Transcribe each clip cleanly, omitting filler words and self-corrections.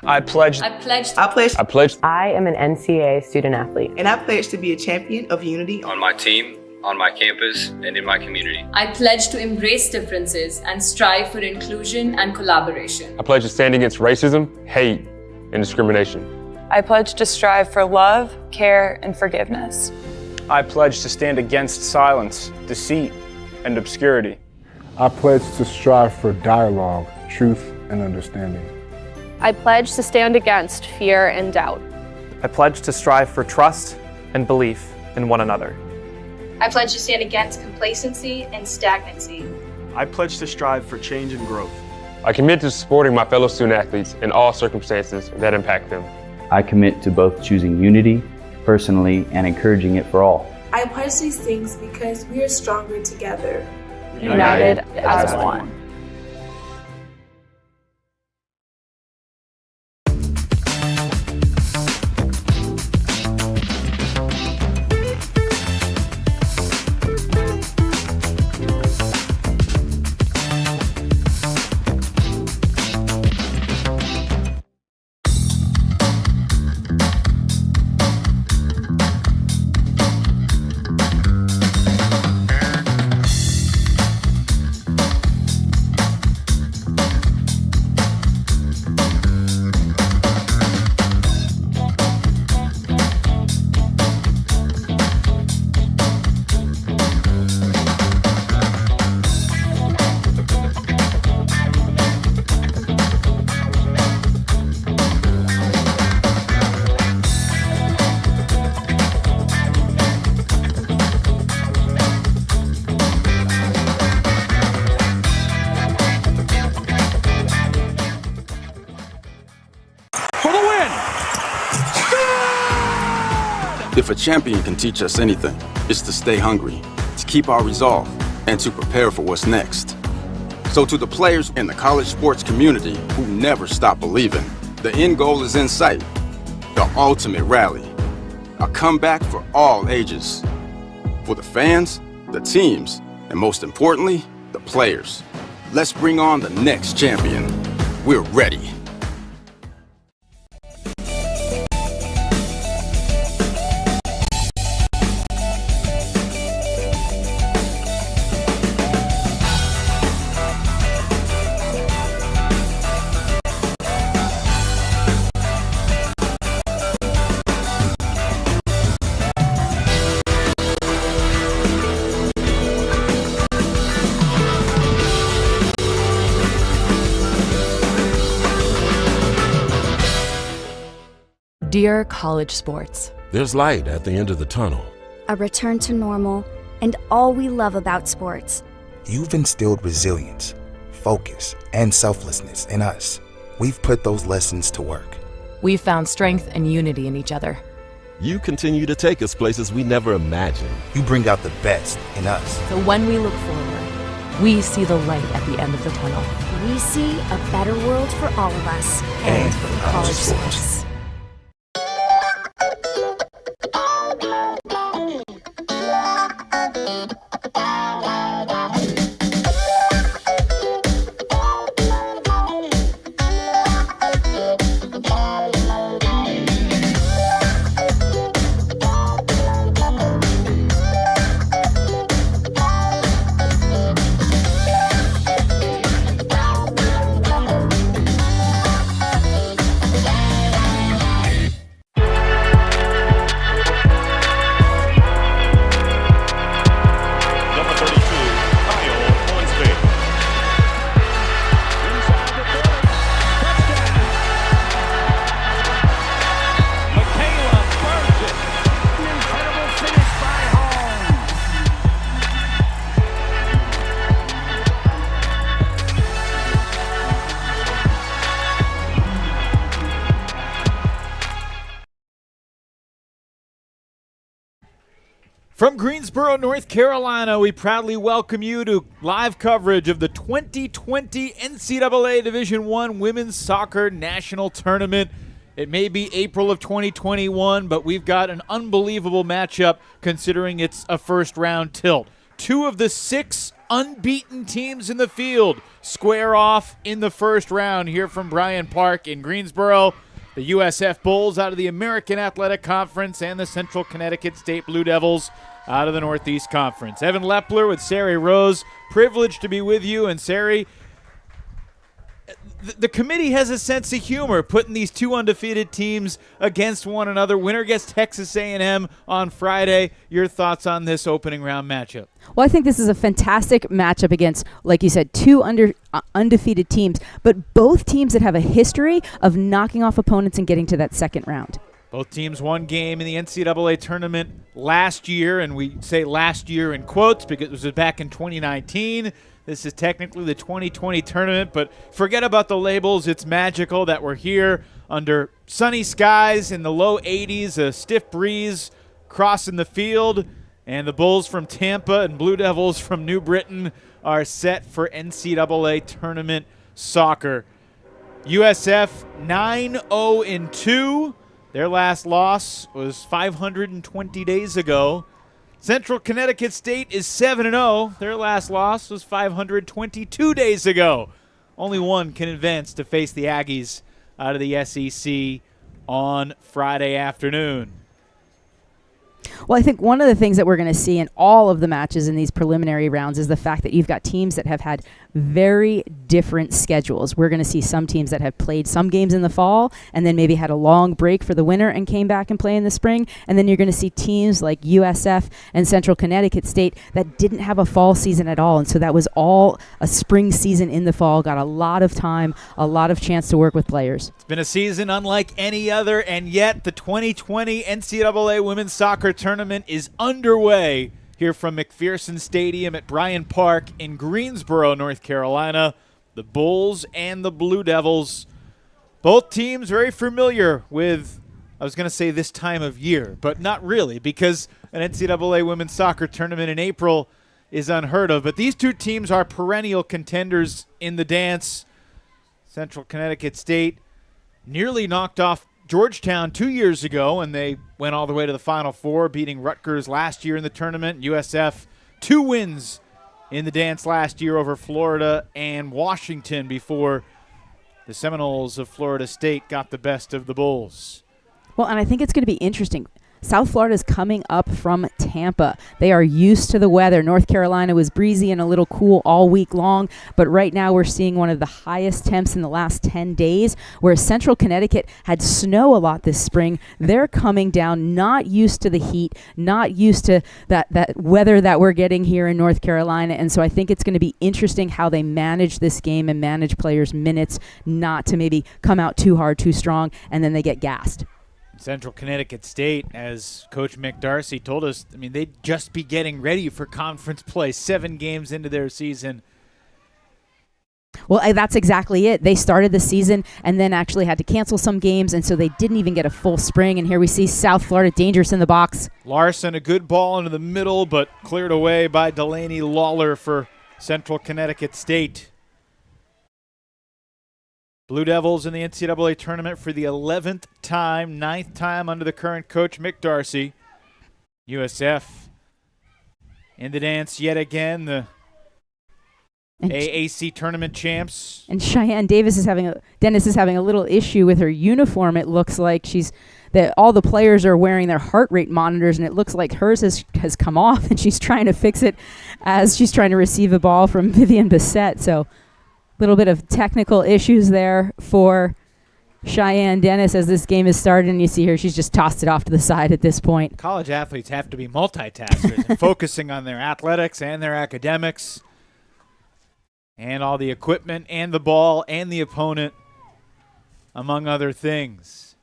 I pledge. I pledge. I pledge. I pledge. I am an NCAA student athlete. And I pledge to be a champion of unity on my team, on my campus, and in my community. I pledge to embrace differences and strive for inclusion and collaboration. I pledge to stand against racism, hate, and discrimination. I pledge to strive for love, care, and forgiveness. I pledge to stand against silence, deceit, and obscurity. I pledge to strive for dialogue, truth, and understanding. I pledge to stand against fear and doubt. I pledge to strive for trust and belief in one another. I pledge to stand against complacency and stagnancy. I pledge to strive for change and growth. I commit to supporting my fellow student athletes in all circumstances that impact them. I commit to both choosing unity personally and encouraging it for all. I pledge these things because we are stronger together. United as one. If a champion can teach us anything, it's to stay hungry, to keep our resolve, and to prepare for what's next. So to the players in the college sports community who never stop believing, the end goal is in sight, the ultimate rally, a comeback for all ages. For the fans, the teams, and most importantly, the players. Let's bring on the next champion. We're ready. Dear college sports, there's light at the end of the tunnel. A return to normal and all we love about sports. You've instilled resilience, focus, and selflessness in us. We've put those lessons to work. We've found strength and unity in each other. You continue to take us places we never imagined. You bring out the best in us. So when we look forward, we see the light at the end of the tunnel. We see a better world for all of us and for college sports. From Greensboro, North Carolina, we proudly welcome you to live coverage of the 2020 NCAA Division I Women's Soccer National Tournament. It may be April of 2021, but we've got an unbelievable matchup considering it's a first-round tilt. Two of the 6 unbeaten teams in the field square off in the first round here from Bryant Park in Greensboro. The USF Bulls out of the American Athletic Conference and the Central Connecticut State Blue Devils out of the Northeast Conference. Evan Lepler with Sari Rose. Privileged to be with you. And Sari, the committee has a sense of humor putting these two undefeated teams against one another. Winner gets Texas A&M on Friday. Your thoughts on this opening round matchup? Well, I think this is a fantastic matchup against, like you said, two undefeated teams, but both teams that have a history of knocking off opponents and getting to that second round. Both teams won game in the NCAA tournament last year, and we say last year in quotes because it was back in 2019. This is technically the 2020 tournament, but forget about the labels. It's magical that we're here under sunny skies in the low 80s, a stiff breeze crossing the field, and the Bulls from Tampa and Blue Devils from New Britain are set for NCAA tournament soccer. USF 9-0-2. Their last loss was 520 days ago. Central Connecticut State is 7-0. Their last loss was 522 days ago. Only one can advance to face the Aggies out of the SEC on Friday afternoon. Well, I think one of the things that we're going to see in all of the matches in these preliminary rounds is the fact that you've got teams that have had very different schedules. We're going to see some teams that have played some games in the fall and then maybe had a long break for the winter and came back and play in the spring. And then you're going to see teams like USF and Central Connecticut State that didn't have a fall season at all. And so that was all a spring season in the fall, got a lot of time, a lot of chance to work with players. It's been a season unlike any other, and yet the 2020 NCAA Women's Soccer Tournament is underway here from McPherson Stadium at Bryant Park in Greensboro, North Carolina. The Bulls and the Blue Devils, both teams very familiar with, I was going to say this time of year, but not really, because an NCAA Women's Soccer Tournament in April is unheard of. But these two teams are perennial contenders in the dance. Central Connecticut State nearly knocked off Georgetown 2 years ago, and they went all the way to the Final Four, beating Rutgers last year in the tournament. USF, 2 wins in the dance last year over Florida and Washington before the Seminoles of Florida State got the best of the Bulls. Well, and I think it's going to be interesting. South Florida is coming up from Tampa. They are used to the weather. North Carolina was breezy and a little cool all week long, but right now we're seeing one of the highest temps in the last 10 days, whereas Central Connecticut had snow a lot this spring. They're coming down, not used to the heat, not used to that weather that we're getting here in North Carolina, and so I think it's going to be interesting how they manage this game and manage players' minutes, not to maybe come out too hard, too strong, and then they get gassed. Central Connecticut State, as Coach Mick Darcy told us, I mean, they'd just be getting ready for conference play 7 games into their season. Well, that's exactly it. They started the season and then actually had to cancel some games, and so they didn't even get a full spring. And here we see South Florida dangerous in the box. Larson, a good ball into the middle, but cleared away by Delaney Lawler for Central Connecticut State. Blue Devils in the NCAA tournament for the 11th time, 9th time under the current coach, Mick Darcy. USF in the dance yet again, the AAC tournament champs. And Cheyenne Dennis is having a little issue with her uniform. It looks like all the players are wearing their heart rate monitors, and it looks like hers has come off, and she's trying to fix it as she's trying to receive a ball from Vivian Bissett. So little bit of technical issues there for Cheyenne Dennis as this game has started, and you see her, she's just tossed it off to the side at this point. College athletes have to be multitaskers and focusing on their athletics and their academics and all the equipment and the ball and the opponent, among other things.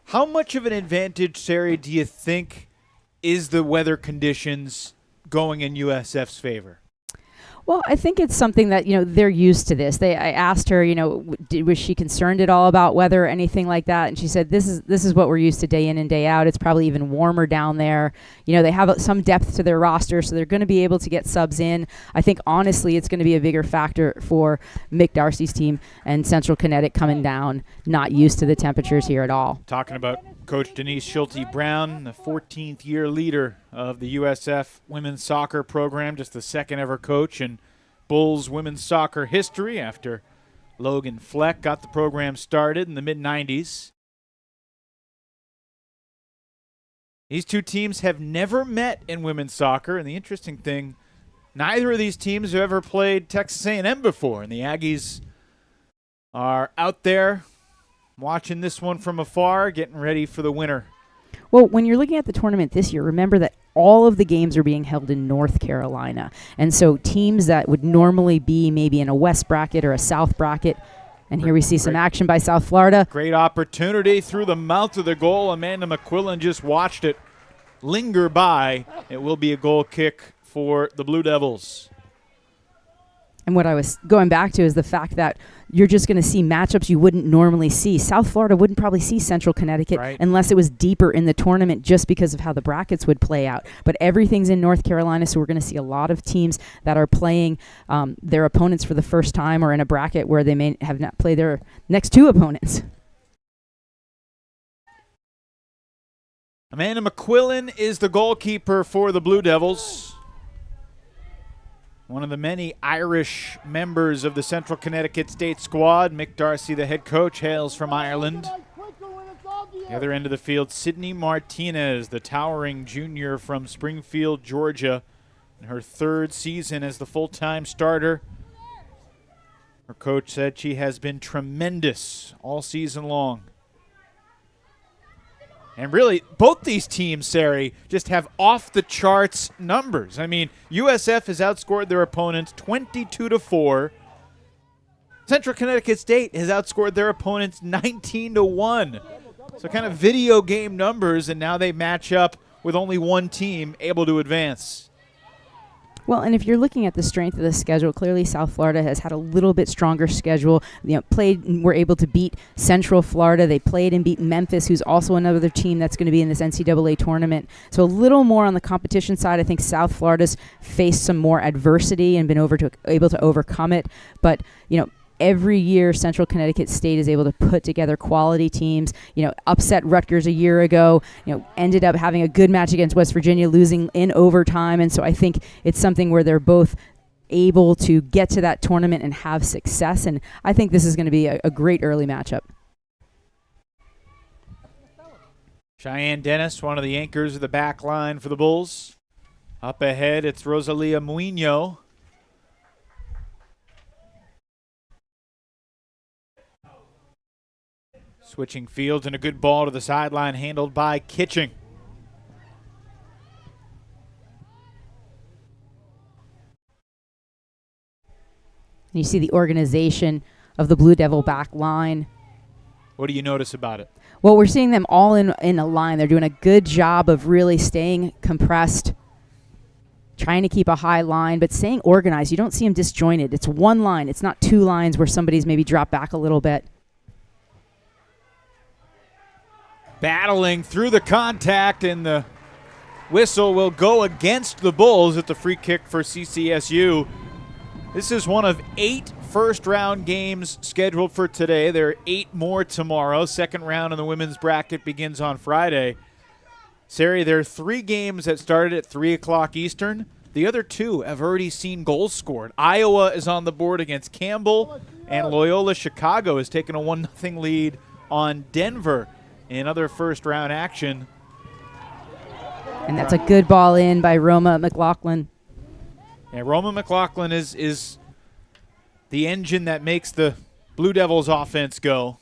How much of an advantage, Sari, do you think is the weather conditions going in USF's favor? Well, I think it's something that, they're used to this. I asked her, was she concerned at all about weather or anything like that? And she said, this is what we're used to day in and day out. It's probably even warmer down there. They have some depth to their roster, so they're going to be able to get subs in. I think, honestly, it's going to be a bigger factor for Mick Darcy's team and Central Connecticut coming down, not used to the temperatures here at all. Talking about Coach Denise Schulte-Brown, the 14th year leader of the USF women's soccer program, just the second ever coach in Bulls women's soccer history after Logan Fleck got the program started in the mid-90s. These two teams have never met in women's soccer, and the interesting thing, neither of these teams have ever played Texas A&M before, and the Aggies are out there watching this one from afar, getting ready for the winner. Well, when you're looking at the tournament this year, remember that all of the games are being held in North Carolina. And so teams that would normally be maybe in a West bracket or a South bracket, and here we see some action by South Florida. Great opportunity through the mouth of the goal. Amanda McQuillan just watched it linger by. It will be a goal kick for the Blue Devils. And what I was going back to is the fact that you're just going to see matchups you wouldn't normally see. South Florida wouldn't probably see Central Connecticut unless it was deeper in the tournament just because of how the brackets would play out. But everything's in North Carolina, so we're going to see a lot of teams that are playing their opponents for the first time or in a bracket where they may have not played their next two opponents. Amanda McQuillan is the goalkeeper for the Blue Devils. One of the many Irish members of the Central Connecticut State squad. Mick Darcy, the head coach, hails from Ireland. The other end of the field, Sydney Martinez, the towering junior from Springfield, Georgia, in her third season as the full-time starter. Her coach said she has been tremendous all season long. And really, both these teams, Sari, just have off-the-charts numbers. I mean, USF has outscored their opponents 22-4. Central Connecticut State has outscored their opponents 19-1. So kind of video game numbers, and now they match up with only one team able to advance. Well, and if you're looking at the strength of the schedule, clearly South Florida has had a little bit stronger schedule. Were able to beat Central Florida. They played and beat Memphis, who's also another team that's going to be in this NCAA tournament. So a little more on the competition side. I think South Florida's faced some more adversity and been able to overcome it. But, every year Central Connecticut State is able to put together quality teams, upset Rutgers a year ago, ended up having a good match against West Virginia, losing in overtime. And so I think it's something where they're both able to get to that tournament and have success. And I think this is going to be a great early matchup. Cheyenne Dennis, one of the anchors of the back line for the Bulls. Up ahead, it's Rosalia Muino. Switching fields and a good ball to the sideline handled by Kitching. And you see the organization of the Blue Devil back line. What do you notice about it? Well, we're seeing them all in a line. They're doing a good job of really staying compressed, trying to keep a high line, but staying organized. You don't see them disjointed. It's one line. It's not two lines where somebody's maybe dropped back a little bit. Battling through the contact, and the whistle will go against the Bulls at the free kick for CCSU. This is one of 8 first-round games scheduled for today. There are 8 more tomorrow. Second round in the women's bracket begins on Friday. Sari, there are 3 games that started at 3 o'clock Eastern. The other 2 have already seen goals scored. Iowa is on the board against Campbell, and Loyola Chicago has taken a 1-0 lead on Denver in other first-round action. And that's a good ball in by Roma McLaughlin. Yeah, Roma McLaughlin is the engine that makes the Blue Devils offense go.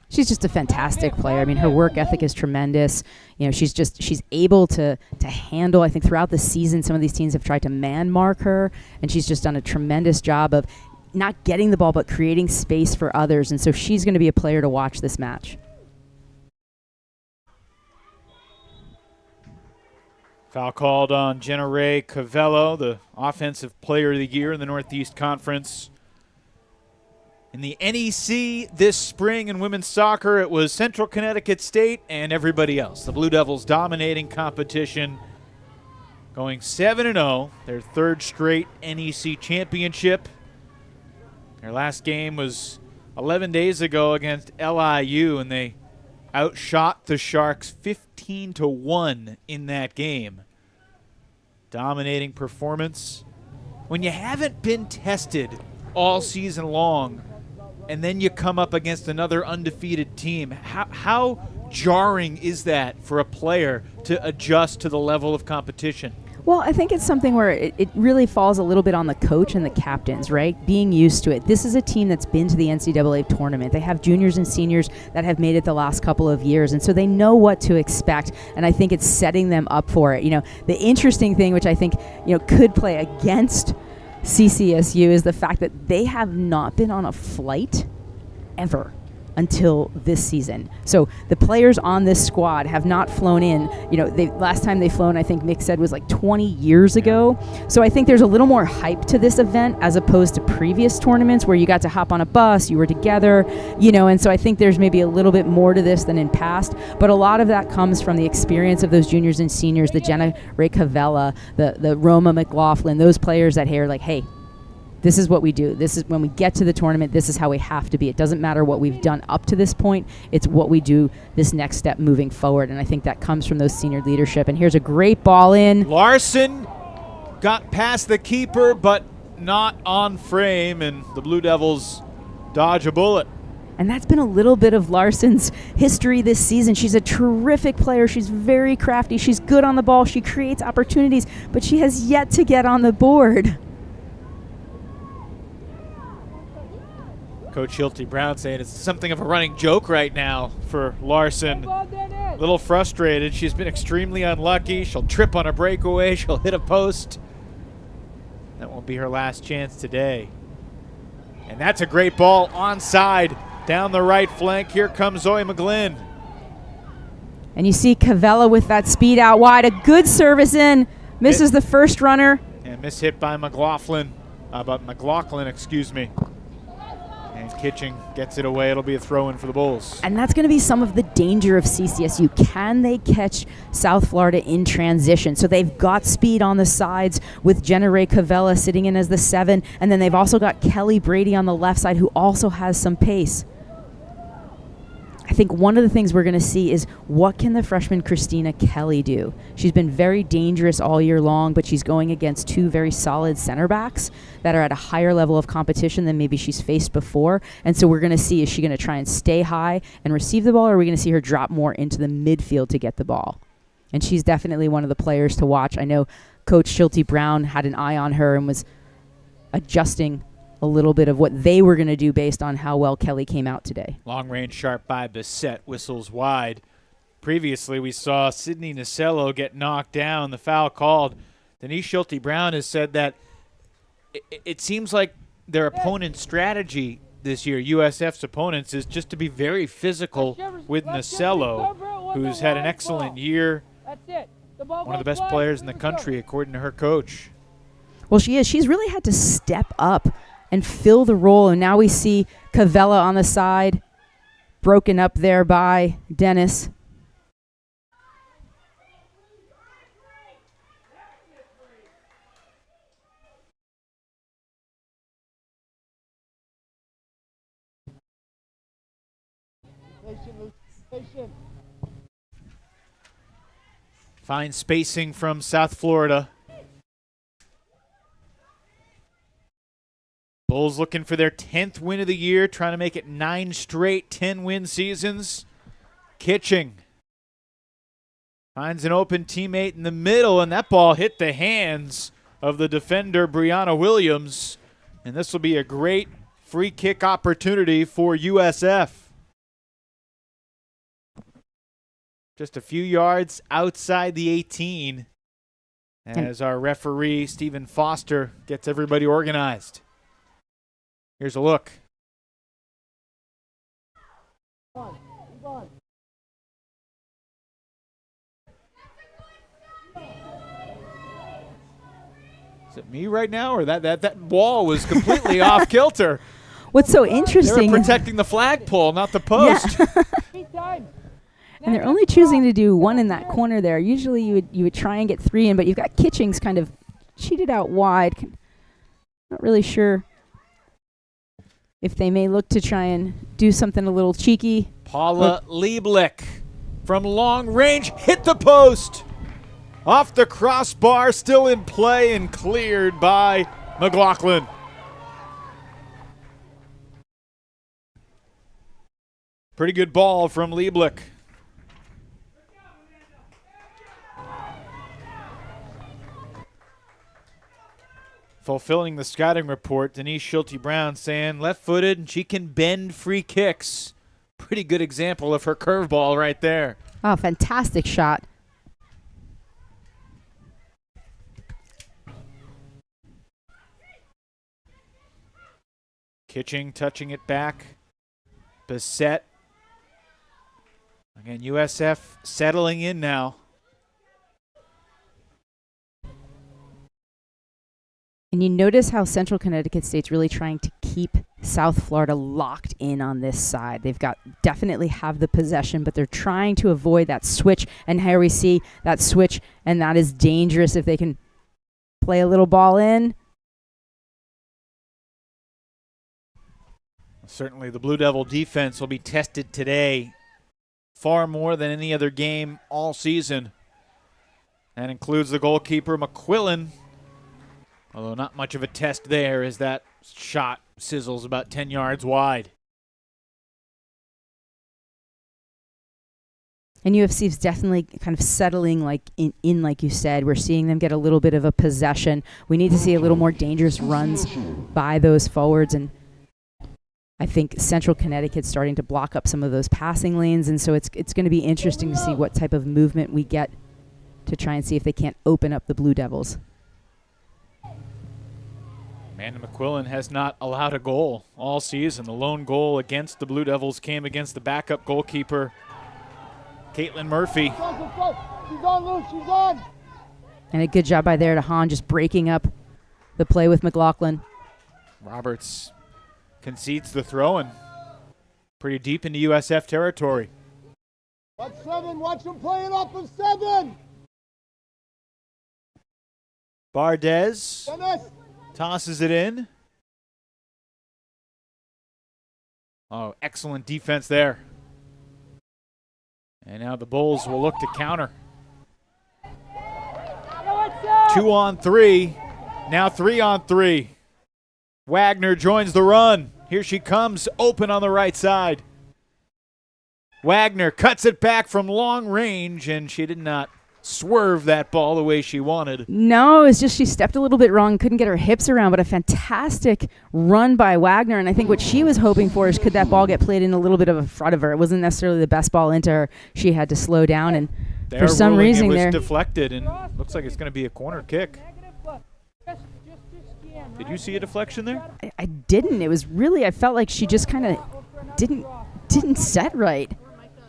She's just a fantastic player. I mean, her work ethic is tremendous. She's able to handle, I think throughout the season, some of these teams have tried to man mark her, and she's just done a tremendous job of not getting the ball but creating space for others. And so she's going to be a player to watch this match. Foul called on Jenna-Rae Cavello, the Offensive Player of the Year in the Northeast Conference. In the NEC this spring in women's soccer, it was Central Connecticut State and everybody else. The Blue Devils dominating competition, going 7-0, their third straight NEC championship. Their last game was 11 days ago against LIU, and they outshot the Sharks 15-1 in that game. Dominating performance. When you haven't been tested all season long and then you come up against another undefeated team, how jarring is that for a player to adjust to the level of competition? Well, I think it's something where it really falls a little bit on the coach and the captains, right? Being used to it. This is a team that's been to the NCAA tournament. They have juniors and seniors that have made it the last couple of years, and so they know what to expect, and I think it's setting them up for it. You know, the interesting thing, which I think, you know, could play against CCSU, is the fact that they have not been on a flight ever until this season. So the players on this squad have not flown in. You know, last time they flown, I think Mick said, was like 20 years ago. So I think there's a little more hype to this event as opposed to previous tournaments where you got to hop on a bus, you were together, you know, and so I think there's maybe a little bit more to this than in past, but a lot of that comes from the experience of those juniors and seniors, the Jenna-Rae Cavello, the Roma McLaughlin, those players that are like, hey, this is what we do. This is when we get to the tournament, this is how we have to be. It doesn't matter what we've done up to this point. It's what we do this next step moving forward. And I think that comes from those senior leadership. And here's a great ball in. Larson got past the keeper, but not on frame. And the Blue Devils dodge a bullet. And that's been a little bit of Larson's history this season. She's a terrific player. She's very crafty. She's good on the ball. She creates opportunities, but she has yet to get on the board. Coach Hilty Brown saying it's something of a running joke right now for Larson. A little frustrated. She's been extremely unlucky. She'll trip on a breakaway. She'll hit a post. That won't be her last chance today. And that's a great ball onside down the right flank. Here comes Zoe McGlynn. And you see Cavello with that speed out wide. A good service in. Misses the first runner. And miss hit by McLaughlin. Excuse me. And Kitching gets it away. It'll be a throw-in for the Bulls. And that's going to be some of the danger of CCSU. Can they catch South Florida in transition? So they've got speed on the sides with Jenna-Rae Cavello sitting in as the 7, and then they've also got Kelly Brady on the left side who also has some pace. I think one of the things we're going to see is what can the freshman Christina Kelly do? She's been very dangerous all year long, but she's going against two very solid center backs that are at a higher level of competition than maybe she's faced before. And so we're going to see, is she going to try and stay high and receive the ball, or are we going to see her drop more into the midfield to get the ball? And she's definitely one of the players to watch. I know Coach Hilty Brown had an eye on her and was adjusting a little bit of what they were going to do based on how well Kelly came out today. Long range sharp by Bissett, whistles wide. Previously, we saw Sydney Nasello get knocked down, the foul called. Denise Schulte Brown has said that it seems like their opponent's strategy this year, USF's opponents, is just to be very physical with Nasello, who's had an excellent year. One of the best players in the country, according to her coach. Well, she is. She's really had to step up and fill the role. And now we see Cavello on the side, broken up there by Dennis. Fine spacing from South Florida. Bulls looking for their 10th win of the year, trying to make it 9 straight 10-win seasons. Kitching finds an open teammate in the middle, and that ball hit the hands of the defender, Brianna Williams. And this will be a great free kick opportunity for USF. Just a few yards outside the 18 as our referee, Stephen Foster, gets everybody organized. Here's a look. Is it me right now, or that wall was completely off kilter? What's so interesting? They were protecting the flagpole, not the post. Yeah. And they're only choosing to do one in that corner there. Usually you would try and get 3 in, but you've got Kitchings kind of cheated out wide. Not really sure if they may look to try and do something a little cheeky. Paula Lieblich from long range hit the post. Off the crossbar, still in play and cleared by McLaughlin. Pretty good ball from Lieblich. Fulfilling the scouting report, Denise Schulte-Brown saying left-footed and she can bend free kicks. Pretty good example of her curveball right there. Oh, fantastic shot. Kitching touching it back. Bissett. Again, USF settling in now. And you notice how Central Connecticut State's really trying to keep South Florida locked in on this side. They've got definitely have the possession, but they're trying to avoid that switch. And here we see that switch, and that is dangerous if they can play a little ball in. Certainly the Blue Devil defense will be tested today far more than any other game all season. That includes the goalkeeper, McQuillan. Although not much of a test there as that shot sizzles about 10 yards wide. And UFC's definitely kind of settling like in like you said. We're seeing them get a little bit of a possession. We need to see a little more dangerous runs by those forwards, and I think Central Connecticut's starting to block up some of those passing lanes, and so it's going to be interesting to see what type of movement we get to try and see if they can't open up the Blue Devils. Amanda McQuillan has not allowed a goal all season. The lone goal against the Blue Devils came against the backup goalkeeper, Caitlin Murphy. She's on, Luke, she's on. And a good job by there to Han, just breaking up the play with McLaughlin. Roberts concedes the throw-in. Pretty deep into USF territory. Watch 7, watch him play it off of 7. Bardez tosses it in. Oh, excellent defense there. And now the Bulls will look to counter. 2 on 3. Now 3 on 3. Wagner joins the run. Here she comes, open on the right side. Wagner cuts it back from long range, and she did not swerve that ball the way she wanted. No, it's just she stepped a little bit wrong, couldn't get her hips around, but a fantastic run by Wagner. And I think what she was hoping for is could that ball get played in a little bit of a front of her. It wasn't necessarily the best ball into her. She had to slow down, and for some reason it was there deflected, and looks like it's going to be a corner kick. Did you see a deflection there? I didn't. It was really, I felt like she just kind of didn't set right.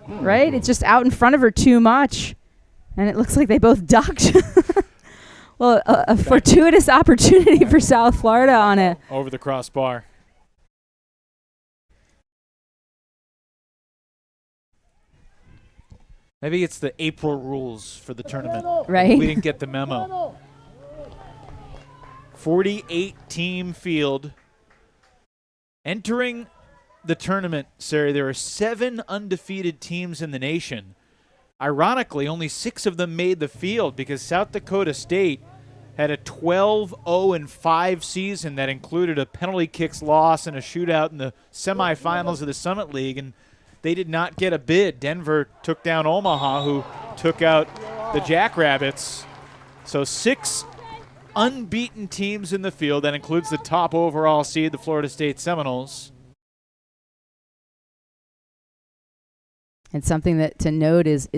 Right? It's just out in front of her too much. And it looks like they both ducked. Well, a fortuitous opportunity for South Florida on it. Over the crossbar. Maybe it's the April rules for the tournament. Right. We didn't get the memo. 48-team field. Entering the tournament, Sarah, there are 7 undefeated teams in the nation. Ironically, only 6 of them made the field because South Dakota State had a 12-0-5 season that included a penalty kicks loss and a shootout in the semifinals of the Summit League, and they did not get a bid. Denver took down Omaha, who took out the Jackrabbits. So 6 unbeaten teams in the field. That includes the top overall seed, the Florida State Seminoles. And something that to note is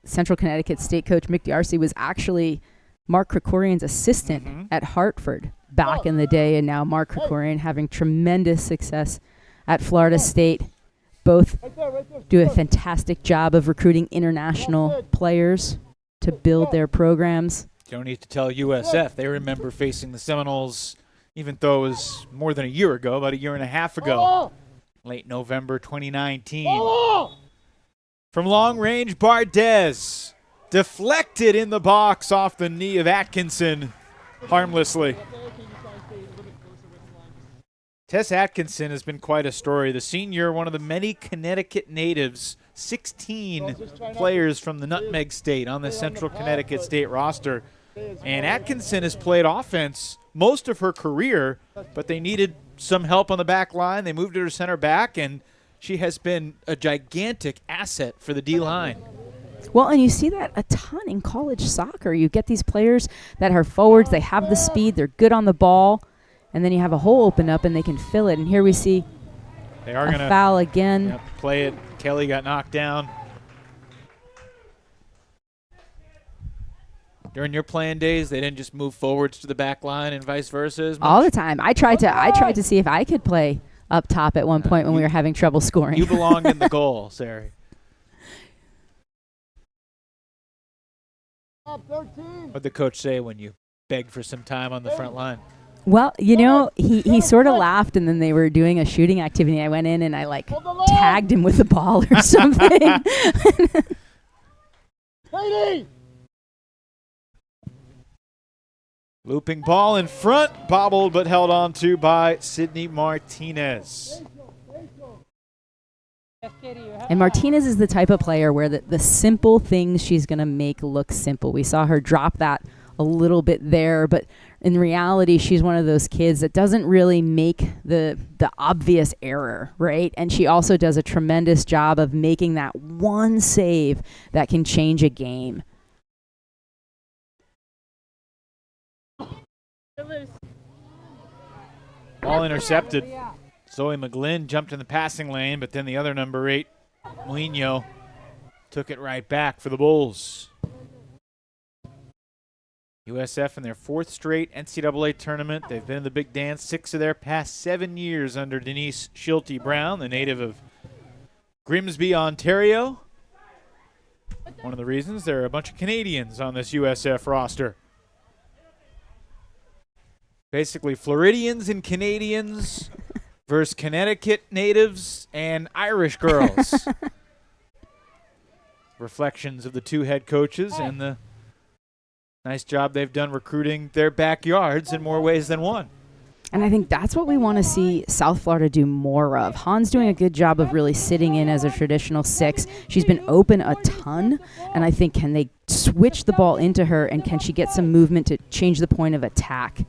Central Connecticut State coach Mick D'Arcy was actually Mark Krikorian's assistant at Hartford back in the day, and now Mark Krikorian having tremendous success at Florida State. Both do a fantastic job of recruiting international players to build their programs. You don't need to tell USF. They remember facing the Seminoles, even though it was more than a year ago, about a year and a half ago. Late November 2019. From long range, Bardez deflected in the box off the knee of Atkinson harmlessly. Tess Atkinson has been quite a story. The senior, one of the many Connecticut natives, 16 players from the Nutmeg State on the Central Connecticut State roster. And Atkinson has played offense most of her career, but they needed some help on the back line. They moved her to center back, and she has been a gigantic asset for the D-line. Well, and you see that a ton in college soccer. You get these players that are forwards, they have the speed, they're good on the ball, and then you have a hole open up and they can fill it. And here we see they are a foul again. Yep, play it. Kelly got knocked down. During your playing days, they didn't just move forwards to the back line and vice versa? All the time. I tried to see if I could play up top at one point when we were having trouble scoring. You belonged in the goal, Sari. What'd the coach say when you begged for some time on the front line? Well, you know, he sort of laughed, and then they were doing a shooting activity. I went in and I tagged him with the ball or something. Looping ball in front, bobbled but held on to by Sydney Martinez. And Martinez is the type of player where the simple things she's going to make look simple. We saw her drop that a little bit there, but in reality, she's one of those kids that doesn't really make the obvious error, right? And she also does a tremendous job of making that one save that can change a game. Ball intercepted. Zoe McGlynn jumped in the passing lane, but then the other number 8, Muino, took it right back for the Bulls. USF in their 4th straight NCAA tournament. They've been in the big dance 6 of their past 7 years under Denise Schulte-Brown, the native of Grimsby, Ontario. One of the reasons there are a bunch of Canadians on this USF roster. Basically Floridians and Canadians versus Connecticut natives and Irish girls. Reflections of the 2 head coaches and the nice job they've done recruiting their backyards in more ways than one. And I think that's what we want to see South Florida do more of. Han's doing a good job of really sitting in as a traditional 6. She's been open a ton, and I think can they switch the ball into her, and can she get some movement to change the point of attack?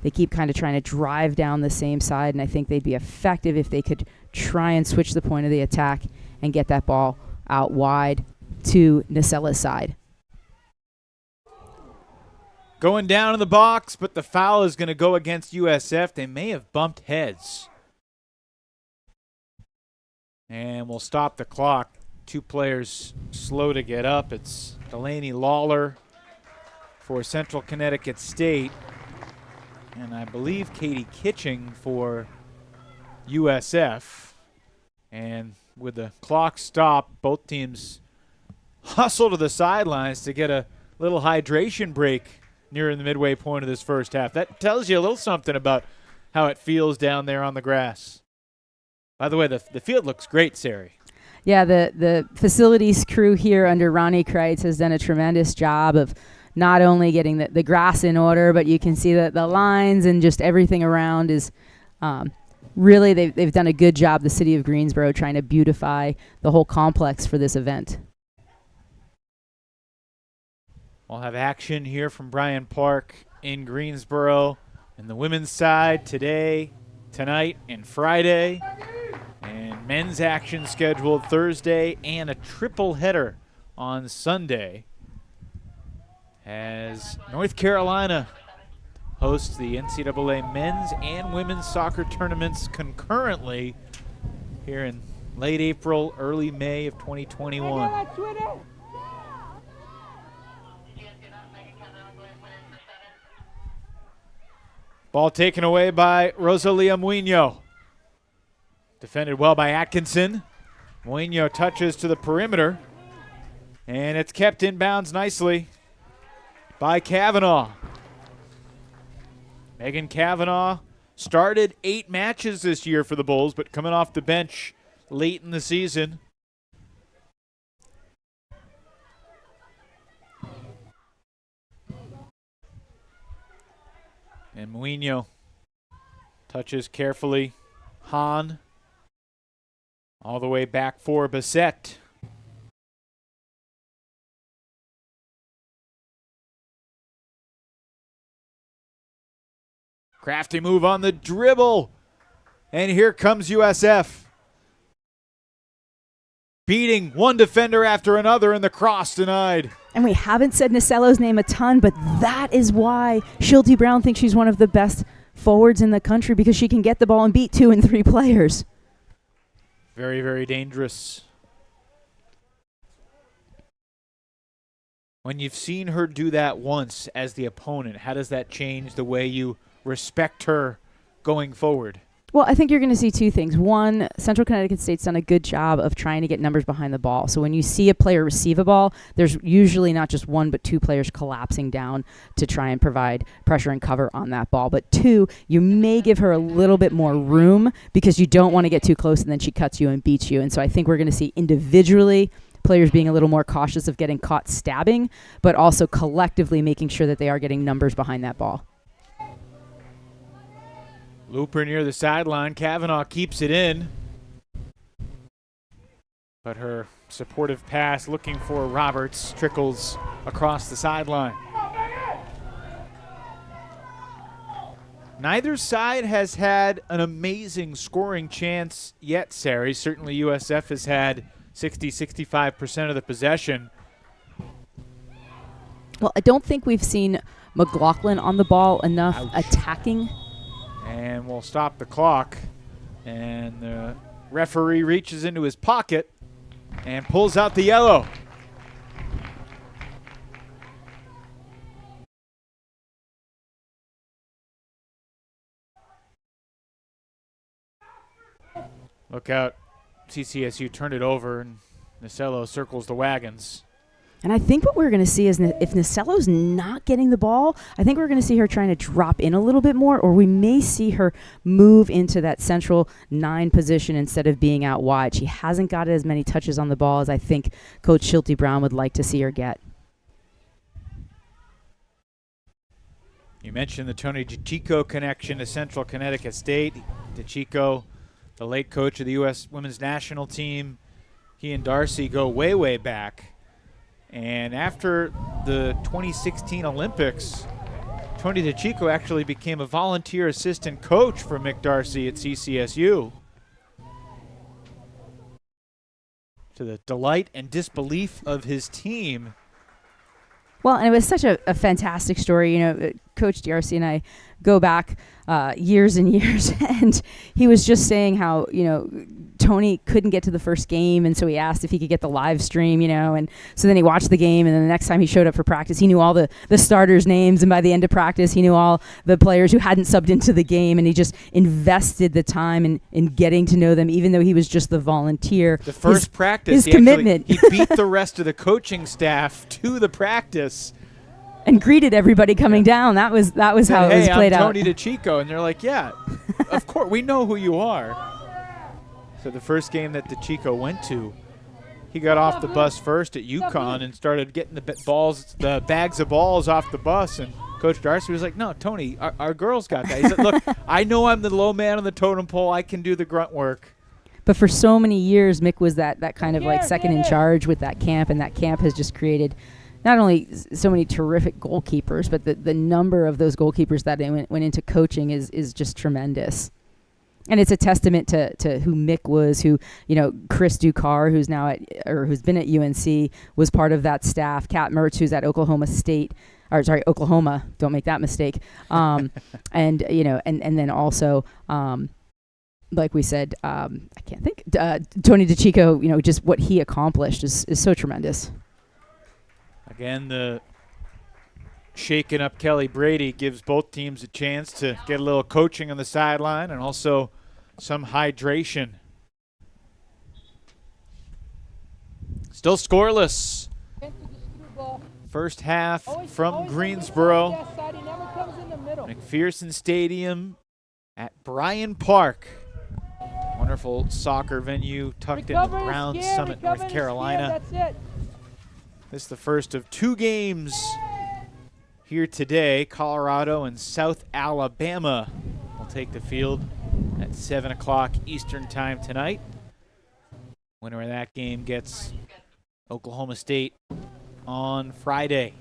They keep kind of trying to drive down the same side, and I think they'd be effective if they could try and switch the point of the attack and get that ball out wide to Nacella's side. Going down in the box, but the foul is going to go against USF. They may have bumped heads. And we'll stop the clock. 2 players slow to get up. It's Delaney Lawler for Central Connecticut State. And I believe Katie Kitching for USF. And with the clock stopped, both teams hustle to the sidelines to get a little hydration break near the midway point of this first half. That tells you a little something about how it feels down there on the grass. By the way, the field looks great, Sari. Yeah, the facilities crew here under Ronnie Kreitz has done a tremendous job of not only getting the grass in order, but you can see that the lines and just everything around is really, they've done a good job, the city of Greensboro, trying to beautify the whole complex for this event. We'll have action here from Bryant Park in Greensboro. And the women's side today, tonight, and Friday. And men's action scheduled Thursday and a triple header on Sunday as North Carolina hosts the NCAA men's and women's soccer tournaments concurrently here in late April, early May of 2021. Ball taken away by Rosalia Muino. Defended well by Atkinson. Muino touches to the perimeter. And it's kept in bounds nicely by Kavanaugh. Megan Kavanaugh started 8 matches this year for the Bulls, but coming off the bench late in the season. And Mouinho touches carefully. Hahn all the way back for Bissett. Crafty move on the dribble. And here comes USF. Beating one defender after another, and the cross denied. And we haven't said Nasello's name a ton, but that is why Schulte Brown thinks she's one of the best forwards in the country, because she can get the ball and beat 2 and 3 players. Very, very dangerous. When you've seen her do that once as the opponent, how does that change the way you respect her going forward? Well, I think you're going to see 2 things. One, Central Connecticut State's done a good job of trying to get numbers behind the ball. So when you see a player receive a ball, there's usually not just 1 but 2 players collapsing down to try and provide pressure and cover on that ball. But 2, you may give her a little bit more room because you don't want to get too close and then she cuts you and beats you. And so I think we're going to see individually players being a little more cautious of getting caught stabbing, but also collectively making sure that they are getting numbers behind that ball. Looper near the sideline. Kavanaugh keeps it in. But her supportive pass looking for Roberts trickles across the sideline. Neither side has had an amazing scoring chance yet, Sari. Certainly USF has had 60-65% of the possession. Well, I don't think we've seen McLaughlin on the ball enough attacking. And we'll stop the clock. And the referee reaches into his pocket and pulls out the yellow. Look out. CCSU turned it over, and Nasello circles the wagons. And I think what we're going to see is if Nasello's not getting the ball, I think we're going to see her trying to drop in a little bit more, or we may see her move into that central 9 position instead of being out wide. She hasn't got as many touches on the ball as I think Coach Schulte Brown would like to see her get. You mentioned the Tony DeCicco connection to Central Connecticut State. DeCicco, the late coach of the U.S. women's national team, he and Darcy go way, way back. And after the 2016 Olympics, Tony DeCicco actually became a volunteer assistant coach for Mick Darcy at CCSU. To the delight and disbelief of his team. Well, and it was such a fantastic story. You know, Coach Darcy and I go back years and years, and he was just saying how, you know, Tony couldn't get to the first game, and so he asked if he could get the live stream, you know, and so then he watched the game, and then the next time he showed up for practice, he knew all the starters' names, and by the end of practice, he knew all the players who hadn't subbed into the game, and he just invested the time in getting to know them, even though he was just the volunteer. The first practice, his commitment. He beat the rest of the coaching staff to the practice. And greeted everybody coming down. That was how it was played I'm out. Tony DeCicco, and they're like, yeah, of course, we know who you are. So the first game that DeCicco went to, he got off the bus first at UConn and started getting the bags of balls off the bus. And Coach Darcy was like, no, Tony, our girls got that. He said, look, I know I'm the low man on the totem pole. I can do the grunt work. But for so many years, Mick was that kind of like second in charge with that camp, and that camp has just created not only so many terrific goalkeepers, but the number of those goalkeepers that went into coaching is just tremendous. And it's a testament to who Mick was, who, you know, Chris Ducar, who's been at UNC, was part of that staff. Kat Mertz, who's at Oklahoma, don't make that mistake. And, you know, and then also, like we said, I can't think, Tony DeCicco, you know, just what he accomplished is so tremendous. Again, the shaking up Kelly Brady gives both teams a chance to get a little coaching on the sideline and also some hydration. Still scoreless First half from Greensboro, McPherson Stadium at Bryan Park. Wonderful soccer venue tucked in the Brown Summit, North Carolina. This is the first of 2 games here today. Colorado and South Alabama will take the field at 7 o'clock Eastern time tonight. Winner of that game gets Oklahoma State on Friday.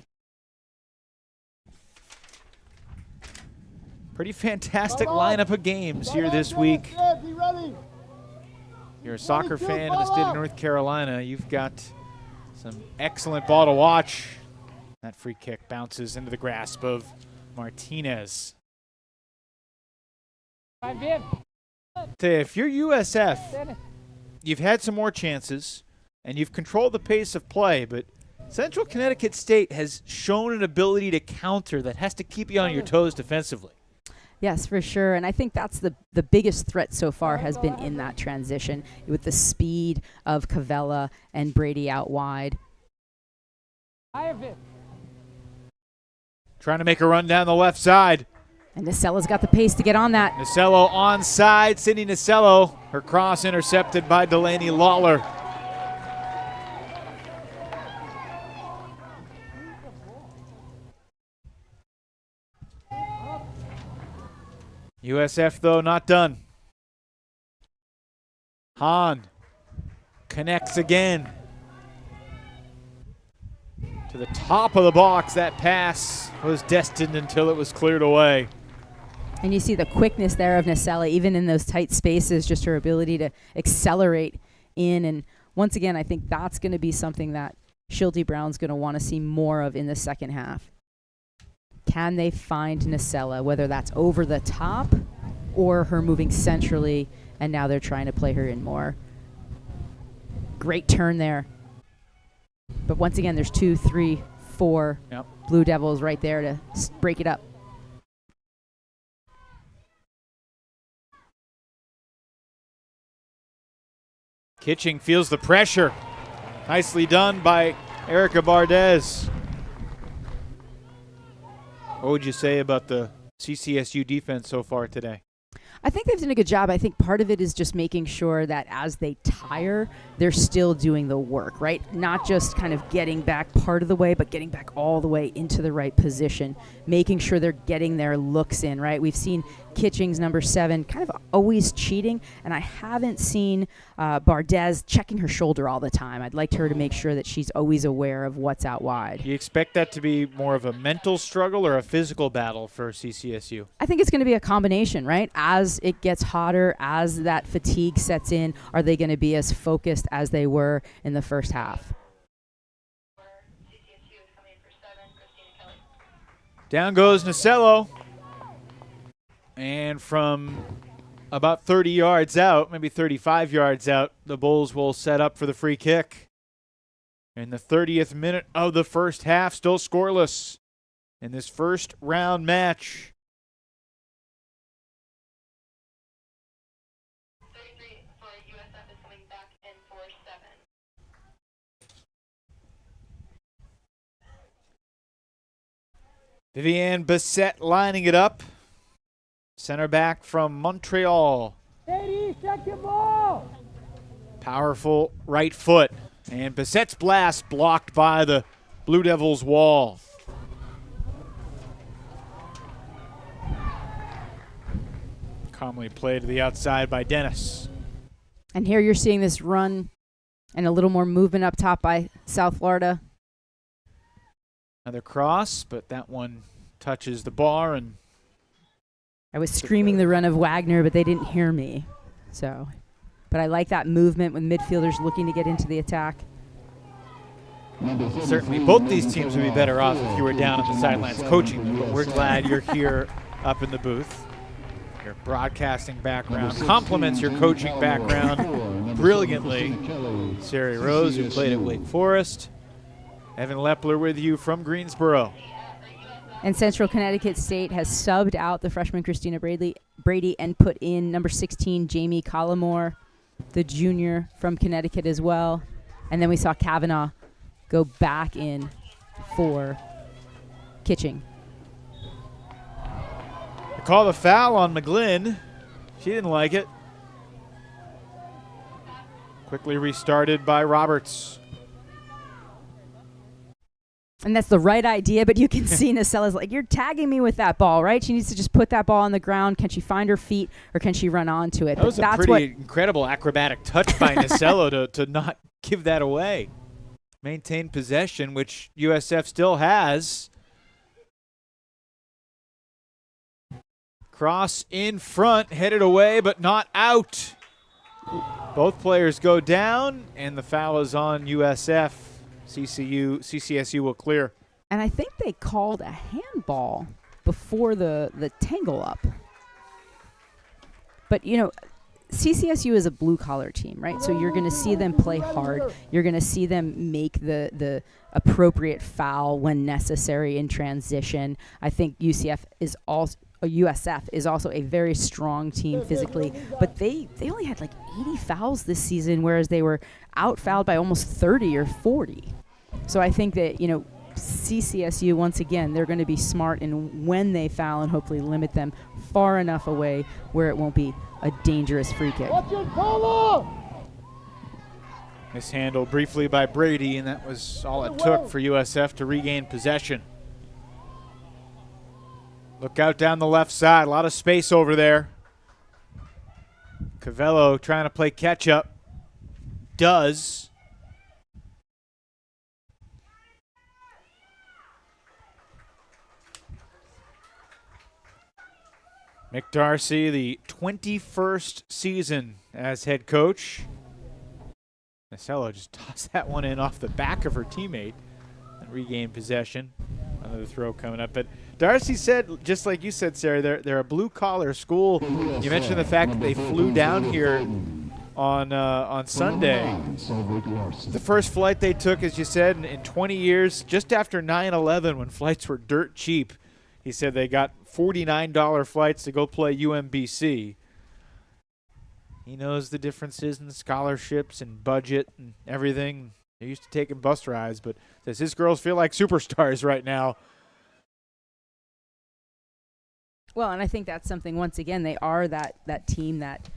Pretty fantastic lineup of games here this week. If you're a soccer fan in the state of North Carolina, you've got some excellent ball to watch. That free kick bounces into the grasp of Martinez. If you're USF, you've had some more chances, and you've controlled the pace of play, but Central Connecticut State has shown an ability to counter that has to keep you on your toes defensively. Yes, for sure. And I think that's the biggest threat so far has been in that transition with the speed of Cavella and Brady out wide. Trying to make a run down the left side. And Nacella's got the pace to get on that. Nacello onside. Sydney Nacello. Her cross intercepted by Delaney Lawler. USF, though, not done. Hahn connects again. To the top of the box, that pass was destined until it was cleared away. And you see the quickness there of Nacella, even in those tight spaces, just her ability to accelerate in. And once again, I think that's going to be something that Schulte Brown's going to want to see more of in the second half. Can they find Nacella, whether that's over the top or her moving centrally, and now they're trying to play her in more. Great turn there. But once again, there's 2, 3, 4 Blue Devils right there to break it up. Kitching feels the pressure. Nicely done by Erica Bardez. What would you say about the CCSU defense so far today? I think they've done a good job. I think part of it is just making sure that as they tire, they're still doing the work, right? Not just kind of getting back part of the way, but getting back all the way into the right position, making sure they're getting their looks in, right? We've seen Kitching's number 7 kind of always cheating, and I haven't seen Bardez checking her shoulder all the time. I'd like her to make sure that she's always aware of what's out wide. Do you expect that to be more of a mental struggle or a physical battle for CCSU? I think it's going to be a combination, right? As it gets hotter, as that fatigue sets in, are they going to be as focused as they were in the first half? Down goes Nacello. And from about 30 yards out, maybe 35 yards out, the Bulls will set up for the free kick. In the 30th minute of the first half, still scoreless in this first round match. Viviane Bissett lining it up. Center back from Montreal. Powerful right foot. And Bissett's blast blocked by the Blue Devils wall. Calmly played to the outside by Dennis. And here you're seeing this run and a little more movement up top by South Florida. Another cross, but that one touches the bar. And I was screaming the run of Wagner, but they didn't hear me. So, but I like that movement with midfielders looking to get into the attack. Certainly both these teams would be better off if you were down on the sidelines coaching, but we're glad you're here up in the booth. Your broadcasting background complements your coaching background brilliantly. Sari Rose, who played at Wake Forest. Evan Lepler with you from Greensboro. And Central Connecticut State has subbed out the freshman Christina Brady and put in number 16, Jamie Collimore, the junior from Connecticut as well. And then we saw Kavanaugh go back in for Kitching. They call the foul on McGlynn. She didn't like it. Quickly restarted by Roberts. And that's the right idea, but you can see Nacella's like, you're tagging me with that ball, right? She needs to just put that ball on the ground. Can she find her feet, or can she run onto it? That was a pretty incredible acrobatic touch by Nacella to not give that away. Maintain possession, which USF still has. Cross in front, headed away, but not out. Both players go down, and the foul is on USF. CCSU will clear. And I think they called a handball before the tangle up. But, you know, CCSU is a blue-collar team, right? So you're going to see them play hard. You're going to see them make the appropriate foul when necessary in transition. I think USF is also a very strong team physically, but they only had like 80 fouls this season, whereas they were out-fouled by almost 30 or 40. So I think that, you know, CCSU, once again, they're going to be smart in when they foul and hopefully limit them far enough away where it won't be a dangerous free kick. Mishandled briefly by Brady, and that was all it took for USF to regain possession. Look out down the left side. A lot of space over there. Cavello trying to play catch-up. Does. Mick Darcy, the 21st season as head coach. Nacella just tossed that one in off the back of her teammate and regained possession. Another throw coming up. But Darcy said, just like you said, Sarah, they're a blue-collar school. You mentioned the fact that they flew down here on Sunday. The first flight they took, as you said, in 20 years, just after 9/11, when flights were dirt cheap. He said they got $49 flights to go play UMBC. He knows the differences in the scholarships and budget and everything. They're used to taking bus rides, but says his girls feel like superstars right now. Well, and I think that's something, once again, they are that team that,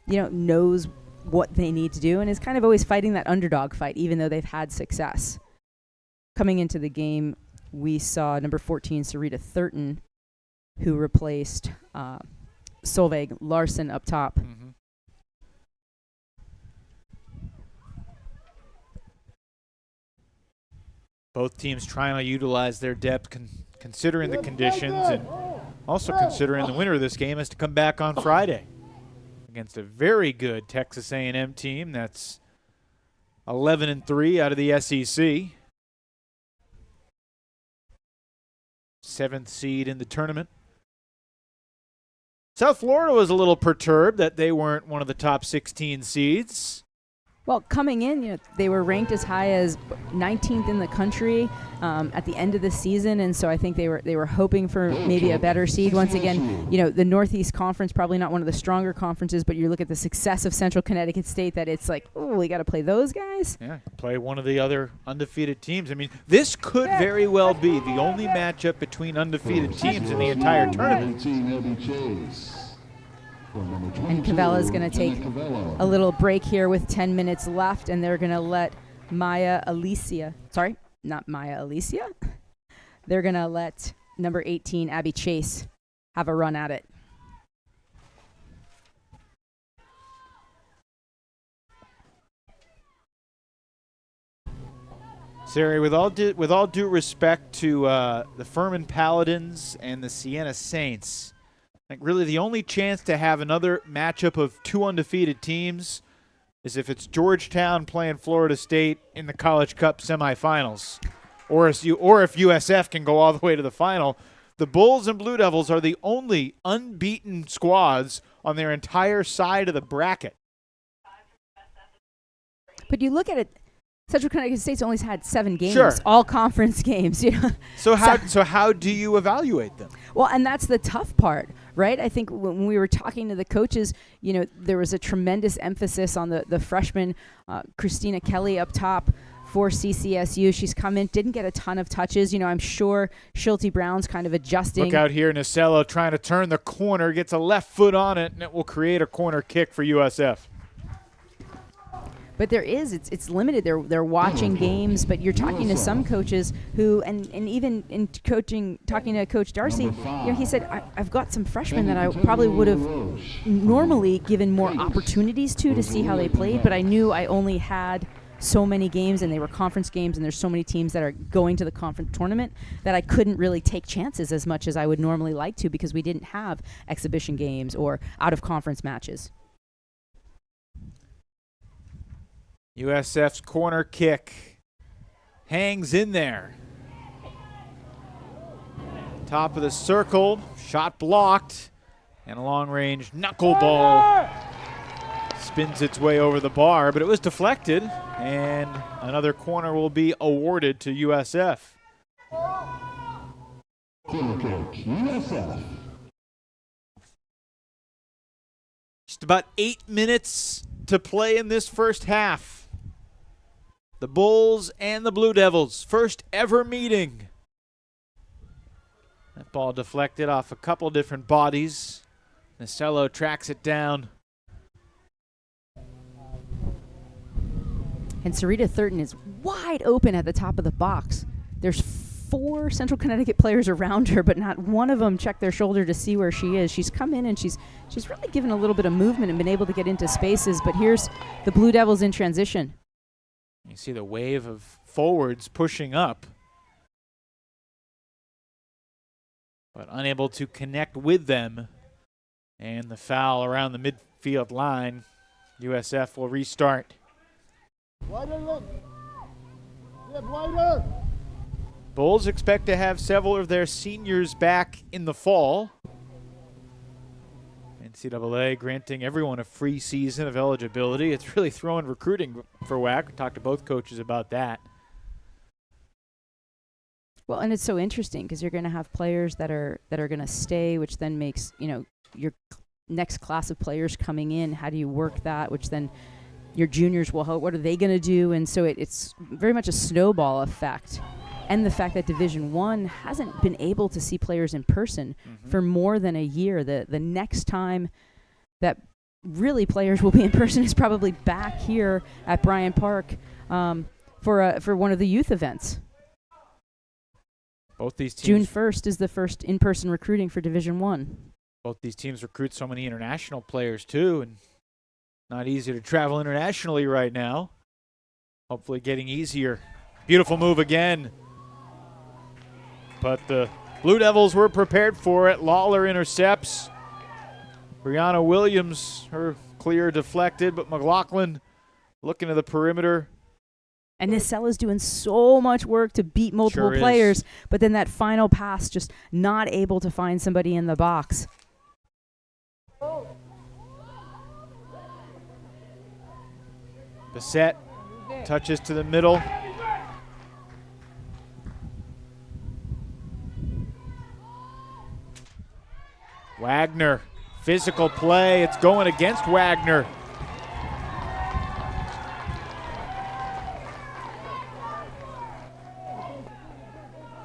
knows what they need to do and is kind of always fighting that underdog fight, even though they've had success. Coming into the game, we saw number 14, Sarita Thurton, who replaced Solveig Larson up top. Mm-hmm. Both teams trying to utilize their depth, considering the conditions, and also considering the winner of this game is to come back on Friday against a very good Texas A&M team that's 11-3 out of the SEC. 7th seed in the tournament. South Florida was a little perturbed that they weren't one of the top 16 seeds. Well, coming in, they were ranked as high as 19th in the country at the end of the season, and so I think they were hoping for maybe a better seed. Once again, the Northeast Conference, probably not one of the stronger conferences, but you look at the success of Central Connecticut State, that it's like, oh, we got to play those guys. Yeah, play one of the other undefeated teams. I mean, this could very well be the only matchup between undefeated teams in the entire tournament. And Cavella's going to take a little break here with 10 minutes left, and they're going to let They're going to let number 18, Abby Chase, have a run at it. Sari, with all due respect to the Furman Paladins and the Siena Saints, like really the only chance to have another matchup of two undefeated teams is if it's Georgetown playing Florida State in the College Cup semifinals, or if USF can go all the way to the final. The Bulls and Blue Devils are the only unbeaten squads on their entire side of the bracket. But you look at it, Central Connecticut State's only had 7 games, sure, all conference games. So how do you evaluate them? Well, and that's the tough part, right? I think when we were talking to the coaches, there was a tremendous emphasis on the freshman Christina Kelly up top for CCSU. She's come in, didn't get a ton of touches. You know, I'm sure Schulte Brown's kind of adjusting. Look out here, Nasello trying to turn the corner, gets a left foot on it, and it will create a corner kick for USF. But it's limited. They're watching games, but you're talking to some coaches who, and even in talking to Coach Darcy, you know, he said, I've got some freshmen that I probably would have normally given more opportunities to see how they played, but I knew I only had so many games, and they were conference games, and there's so many teams that are going to the conference tournament that I couldn't really take chances as much as I would normally like to because we didn't have exhibition games or out-of-conference matches. USF's corner kick hangs in there. Top of the circle, shot blocked, and a long-range knuckleball spins its way over the bar, but it was deflected, and another corner will be awarded to USF. Just about 8 minutes to play in this first half. The Bulls and the Blue Devils, first ever meeting. That ball deflected off a couple different bodies. Nasello tracks it down. And Sarita Thurton is wide open at the top of the box. There's 4 Central Connecticut players around her, but not one of them checked their shoulder to see where she is. She's come in and she's really given a little bit of movement and been able to get into spaces, but here's the Blue Devils in transition. You see the wave of forwards pushing up, but unable to connect with them. And the foul around the midfield line. USF will restart. Bulls expect to have several of their seniors back in the fall. NCAA granting everyone a free season of eligibility. It's really throwing recruiting for whack. We talked to both coaches about that. Well, and it's so interesting because you're going to have players that are going to stay, which then makes, you know, your next class of players coming in. How do you work that? Which then your juniors will hope. What are they going to do? And so it's very much a snowball effect. And the fact that Division I hasn't been able to see players in person for more than a year. The next time that really players will be in person is probably back here at Bryant Park for one of the youth events. Both these teams. June 1st is the first in-person recruiting for Division I. Both these teams recruit so many international players too, and not easy to travel internationally right now. Hopefully getting easier. Beautiful move again. But the Blue Devils were prepared for it. Lawler intercepts. Brianna Williams, her clear deflected, but McLaughlin looking to the perimeter. And Nasella's doing so much work to beat multiple players, but then that final pass just not able to find somebody in the box. Bissett touches to the middle. Wagner, physical play. It's going against Wagner.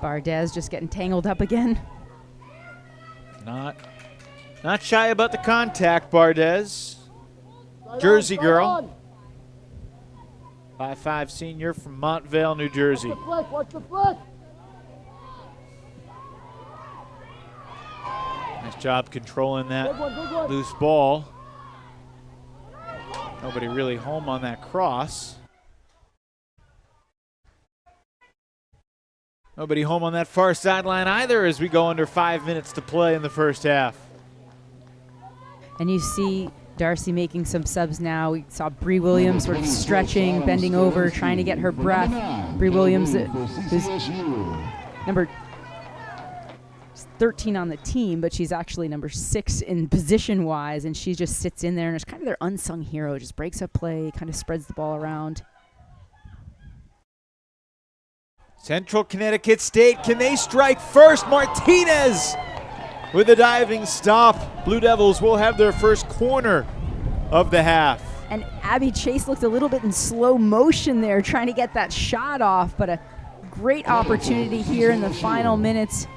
Bardez just getting tangled up again. Not shy about the contact, Bardez. Jersey girl. 5'5" senior from Montvale, New Jersey. Watch the flick. Nice job controlling that loose ball. Nobody really home on that cross. Nobody home on that far sideline either as we go under 5 minutes to play in the first half. And you see Darcy making some subs now. We saw Bree Williams sort of stretching, bending over, trying to get her breath. Bree Williams, who's number 13 on the team, but she's actually number 6 in position-wise, and she just sits in there and is kind of their unsung hero, just breaks up play, kind of spreads the ball around. Central Connecticut State, can they strike first? Martinez with a diving stop. Blue Devils will have their first corner of the half. And Abby Chase looked a little bit in slow motion there, trying to get that shot off, but a great opportunity here in the final minutes.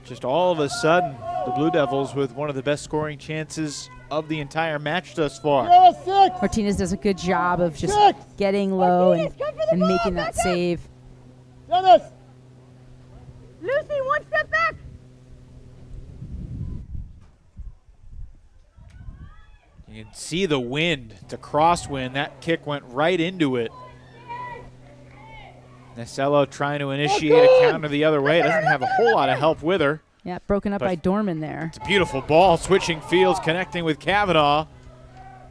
Just all of a sudden, the Blue Devils with one of the best scoring chances of the entire match thus far. Martinez does a good job of just getting low and making that save. Dennis! Lucy, one step back! You can see the wind. It's a crosswind. That kick went right into it. Nasello trying to initiate a counter the other way. Doesn't have a whole lot of help with her. Yeah, broken up by Dorman there. It's a beautiful ball, switching fields, connecting with Kavanaugh.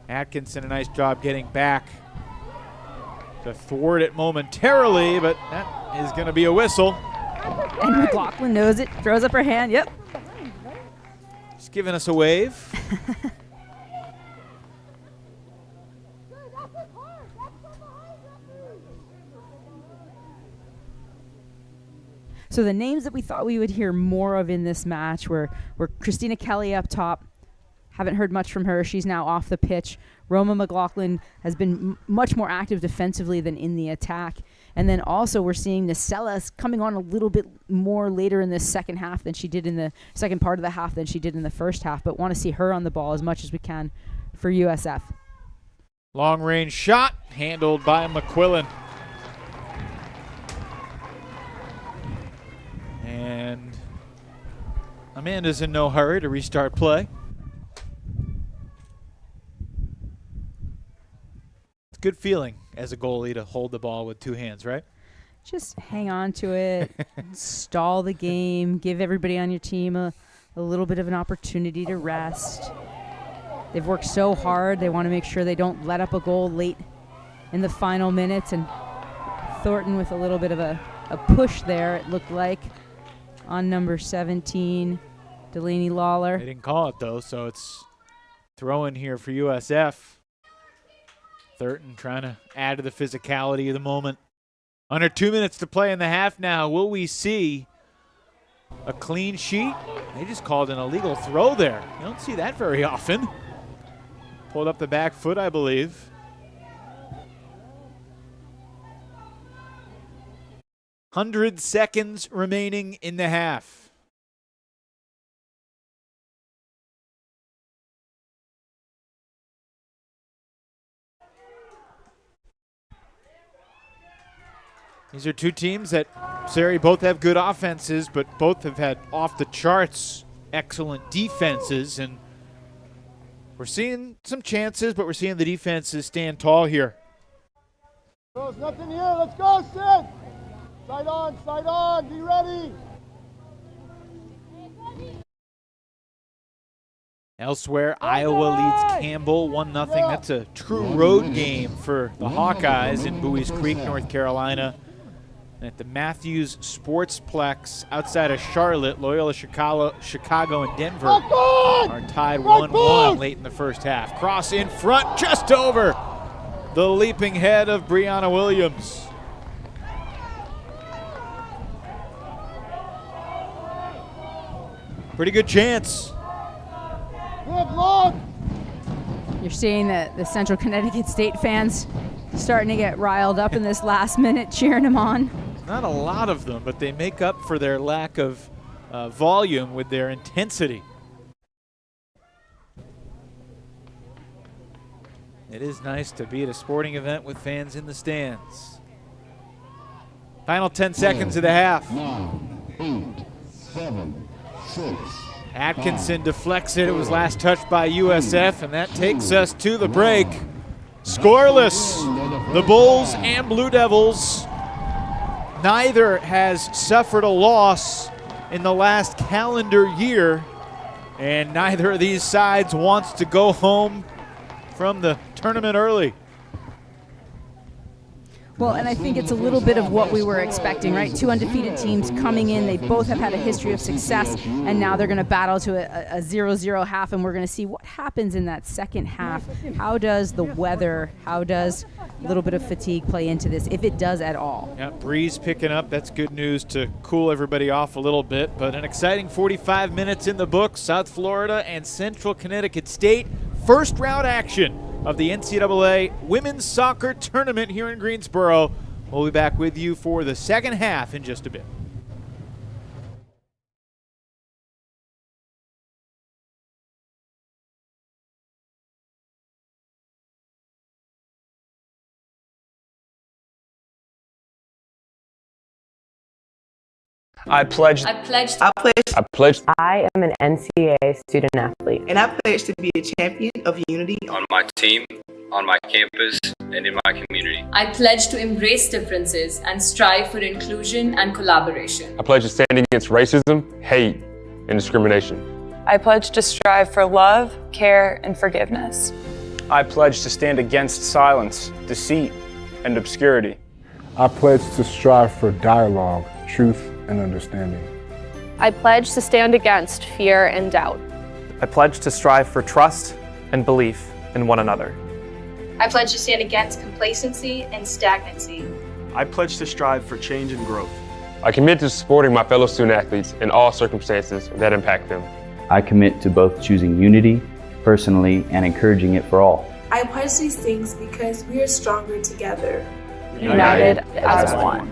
Atkinson, a nice job getting back to thwart it momentarily, but that is going to be a whistle. And McLaughlin knows it, throws up her hand, yep. Just giving us a wave. So the names that we thought we would hear more of in this match were Christina Kelly up top. Haven't heard much from her. She's now off the pitch. Roma McLaughlin has been much more active defensively than in the attack. And then also we're seeing Nasello coming on a little bit more later in this second half than she did in the second part of the half than she did in the first half, but want to see her on the ball as much as we can for USF. Long range shot handled by McQuillan. And Amanda's in no hurry to restart play. It's a good feeling as a goalie to hold the ball with two hands, right? Just hang on to it, stall the game, give everybody on your team a little bit of an opportunity to rest. They've worked so hard. They want to make sure they don't let up a goal late in the final minutes. And Thornton with a little bit of a push there, it looked like, on number 17, Delaney Lawler. They didn't call it, though, so it's throw in here for USF. Thornton trying to add to the physicality of the moment. Under 2 minutes to play in the half now. Will we see a clean sheet? They just called an illegal throw there. You don't see that very often. Pulled up the back foot, I believe. "100 seconds remaining in the half. These are two teams that, Sari, both have good offenses, but both have had off-the-charts excellent defenses. And we're seeing some chances, but we're seeing the defenses stand tall here. There's nothing here. Let's go, Sid. Side on, be ready. Elsewhere, Iowa leads Campbell 1-0. That's a true road game for the Hawkeyes in Buies Creek, North Carolina. And at the Matthews Sportsplex outside of Charlotte, Loyola Chicago and Denver are tied 1-1 late in the first half. Cross in front, just over the leaping head of Brianna Williams. Pretty good chance. You're seeing the Central Connecticut State fans starting to get riled up in this last minute, cheering them on. Not a lot of them, but they make up for their lack of volume with their intensity. It is nice to be at a sporting event with fans in the stands. Final 10 seconds of the half. 9, 8, 7, 6. Atkinson deflects it. It was last touched by USF, and that takes us to the break. Scoreless. The Bulls and Blue Devils. Neither has suffered a loss in the last calendar year, and neither of these sides wants to go home from the tournament early. Well, and I think it's a little bit of what we were expecting, right? Two undefeated teams coming in. They both have had a history of success, and now they're going to battle to a 0-0 half, and we're going to see what happens in that second half. How does the weather, how does a little bit of fatigue play into this, if it does at all? Yeah, breeze picking up. That's good news to cool everybody off a little bit, but an exciting 45 minutes in the books. South Florida and Central Connecticut State first round action of the NCAA Women's Soccer Tournament here in Greensboro. We'll be back with you for the second half in just a bit. I pledge. I pledge. I am an NCAA student athlete. And I pledge to be a champion of unity on my team, on my campus, and in my community. I pledge to embrace differences and strive for inclusion and collaboration. I pledge to stand against racism, hate, and discrimination. I pledge to strive for love, care, and forgiveness. I pledge to stand against silence, deceit, and obscurity. I pledge to strive for dialogue, truth, and understanding. I pledge to stand against fear and doubt. I pledge to strive for trust and belief in one another. I pledge to stand against complacency and stagnancy. I pledge to strive for change and growth. I commit to supporting my fellow student athletes in all circumstances that impact them. I commit to both choosing unity personally and encouraging it for all. I pledge these things because we are stronger together. United as one.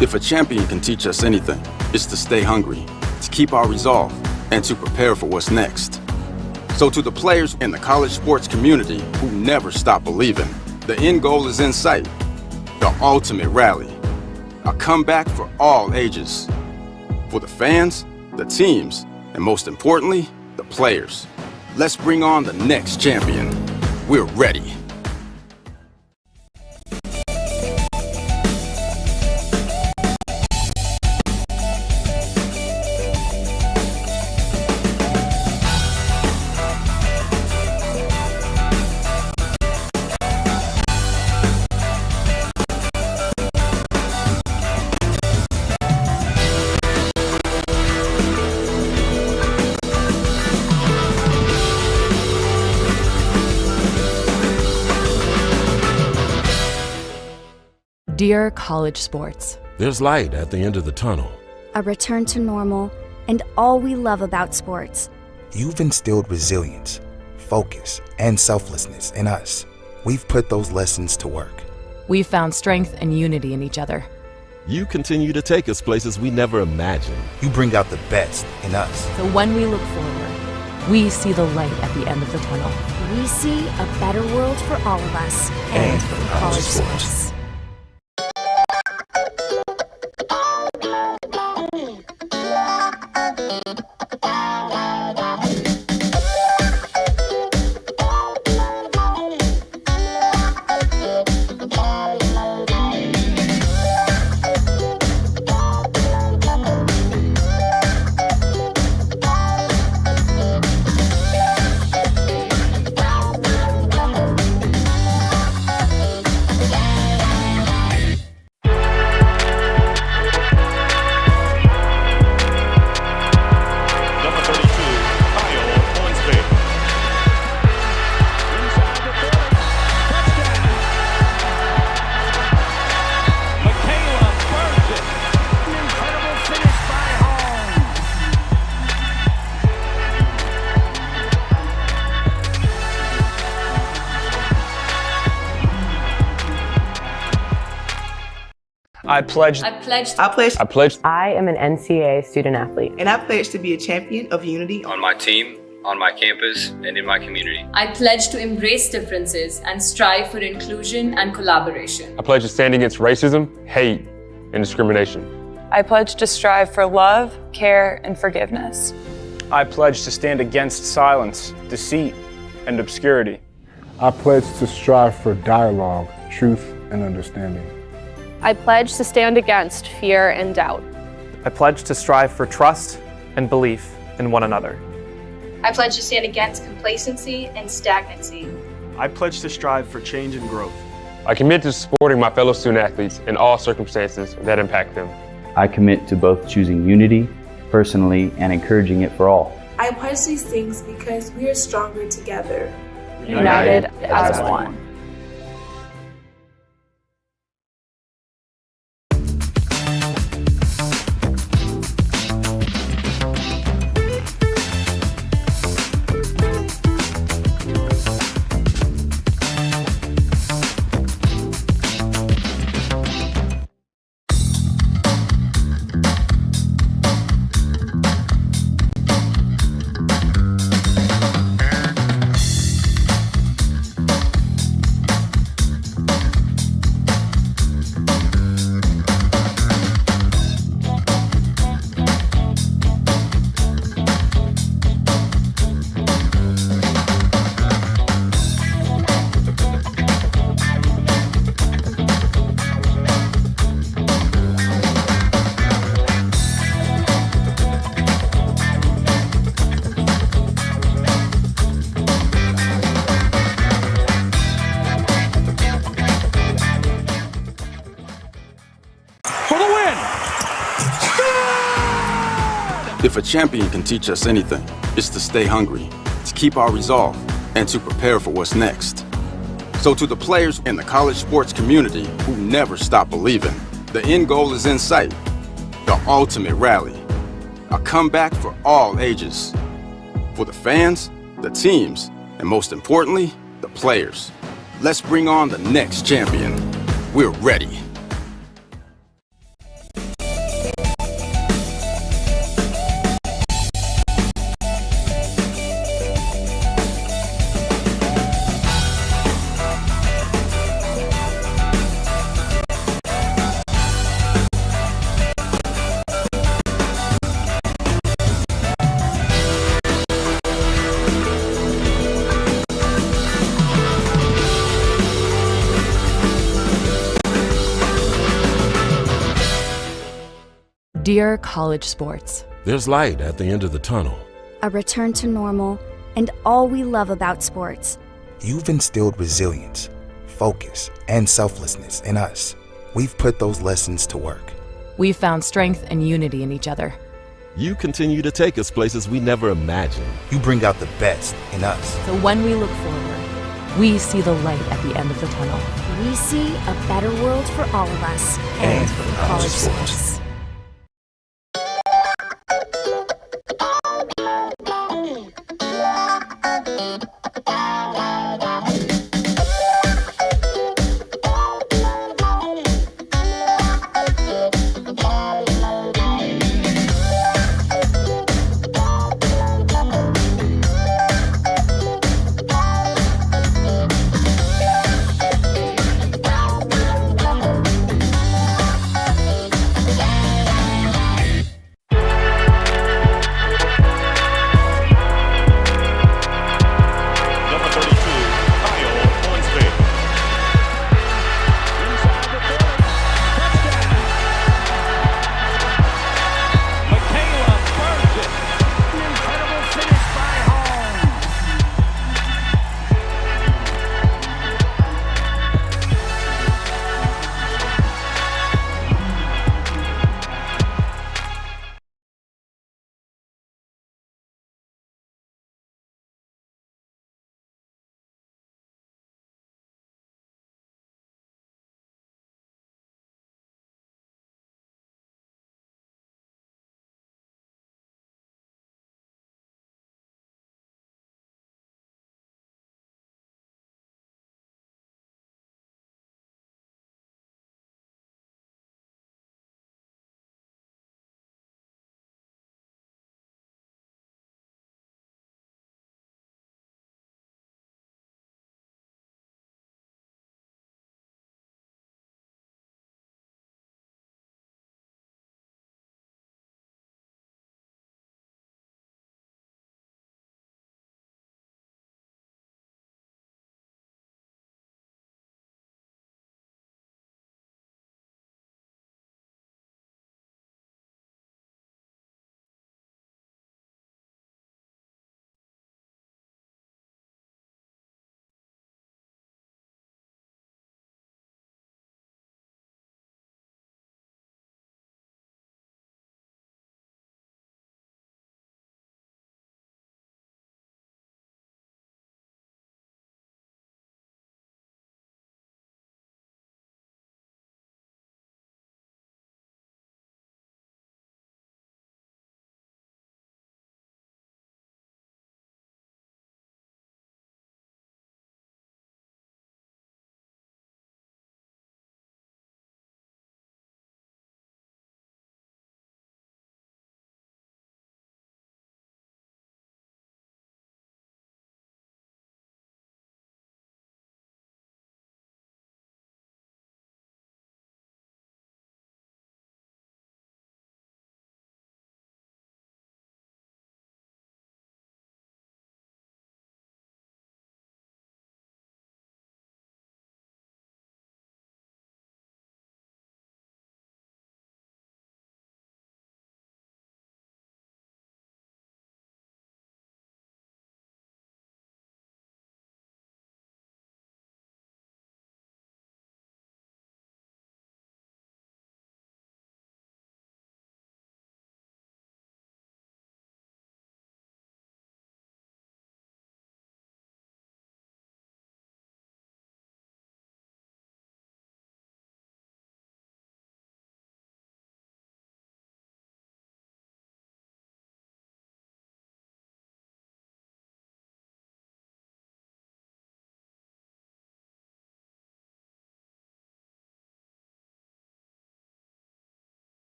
If a champion can teach us anything, it's to stay hungry, to keep our resolve, and to prepare for what's next. So to the players in the college sports community who never stop believing, the end goal is in sight, the ultimate rally, a comeback for all ages. For the fans, the teams, and most importantly, the players. Let's bring on the next champion. We're ready. Dear college sports, there's light at the end of the tunnel. A return to normal and all we love about sports. You've instilled resilience, focus, and selflessness in us. We've put those lessons to work. We've found strength and unity in each other. You continue to take us places we never imagined. You bring out the best in us. So when we look forward, we see the light at the end of the tunnel. We see a better world for all of us and for college sports. I pledge. I am an NCAA student athlete. And I pledge to be a champion of unity on my team, on my campus, and in my community. I pledge to embrace differences and strive for inclusion and collaboration. I pledge to stand against racism, hate, and discrimination. I pledge to strive for love, care, and forgiveness. I pledge to stand against silence, deceit, and obscurity. I pledge to strive for dialogue, truth, and understanding. I pledge to stand against fear and doubt. I pledge to strive for trust and belief in one another. I pledge to stand against complacency and stagnancy. I pledge to strive for change and growth. I commit to supporting my fellow student athletes in all circumstances that impact them. I commit to both choosing unity personally and encouraging it for all. I pledge these things because we are stronger together. United as one. If a champion can teach us anything, it's to stay hungry, to keep our resolve, and to prepare for what's next. So to the players in the college sports community who never stop believing, the end goal is in sight, the ultimate rally, a comeback for all ages. For the fans, the teams, and most importantly, the players. Let's bring on the next champion. We're ready. Dear college sports, there's light at the end of the tunnel. A return to normal and all we love about sports. You've instilled resilience, focus, and selflessness in us. We've put those lessons to work. We've found strength and unity in each other. You continue to take us places we never imagined. You bring out the best in us. So when we look forward, we see the light at the end of the tunnel. We see a better world for all of us and for college sports.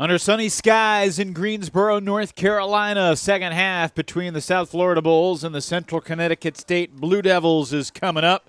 Under sunny skies in Greensboro, North Carolina, second half between the South Florida Bulls and the Central Connecticut State Blue Devils is coming up.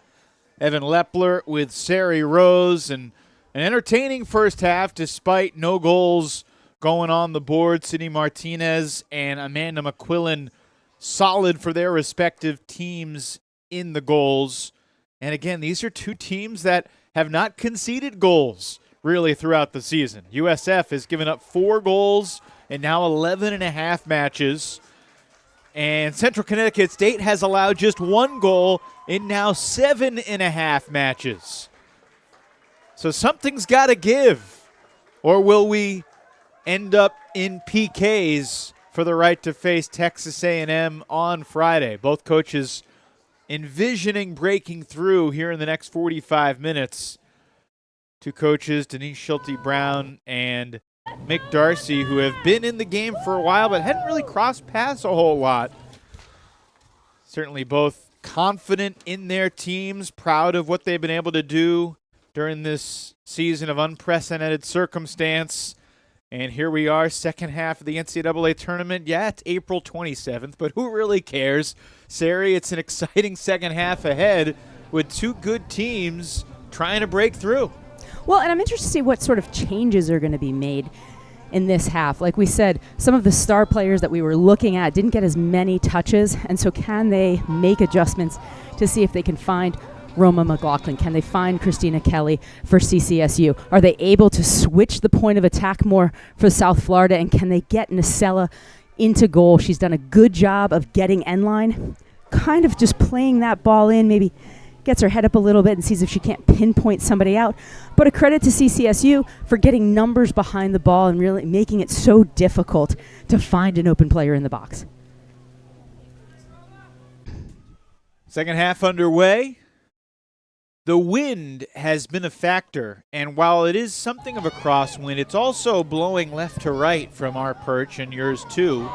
Evan Lepler with Sari Rose, and an entertaining first half despite no goals going on the board. Sydney Martinez and Amanda McQuillan solid for their respective teams in the goals. And again, these are two teams that have not conceded goals really throughout the season. USF has given up 4 goals in now 11.5 matches. And Central Connecticut State has allowed just 1 goal in now 7.5 matches. So something's got to give. Or will we end up in PKs for the right to face Texas A&M on Friday? Both coaches envisioning breaking through here in the next 45 minutes. Two coaches, Denise Schulte-Brown and Mick Darcy, who have been in the game for a while but hadn't really crossed paths a whole lot. Certainly both confident in their teams, proud of what they've been able to do during this season of unprecedented circumstance. And here we are, second half of the NCAA tournament. Yeah, it's April 27th, but who really cares? Sari, it's an exciting second half ahead with two good teams trying to break through. Well, and I'm interested to see what sort of changes are going to be made in this half. Like we said, some of the star players that we were looking at didn't get as many touches, and so can they make adjustments to see if they can find Roma McLaughlin? Can they find Christina Kelly for CCSU? Are they able to switch the point of attack more for South Florida, and can they get Nacella into goal? She's done a good job of getting end line, kind of just playing that ball in, maybe gets her head up a little bit and sees if she can't pinpoint somebody out. But a credit to CCSU for getting numbers behind the ball and really making it so difficult to find an open player in the box. Second half underway. The wind has been a factor, and while it is something of a crosswind, it's also blowing left to right from our perch and yours too.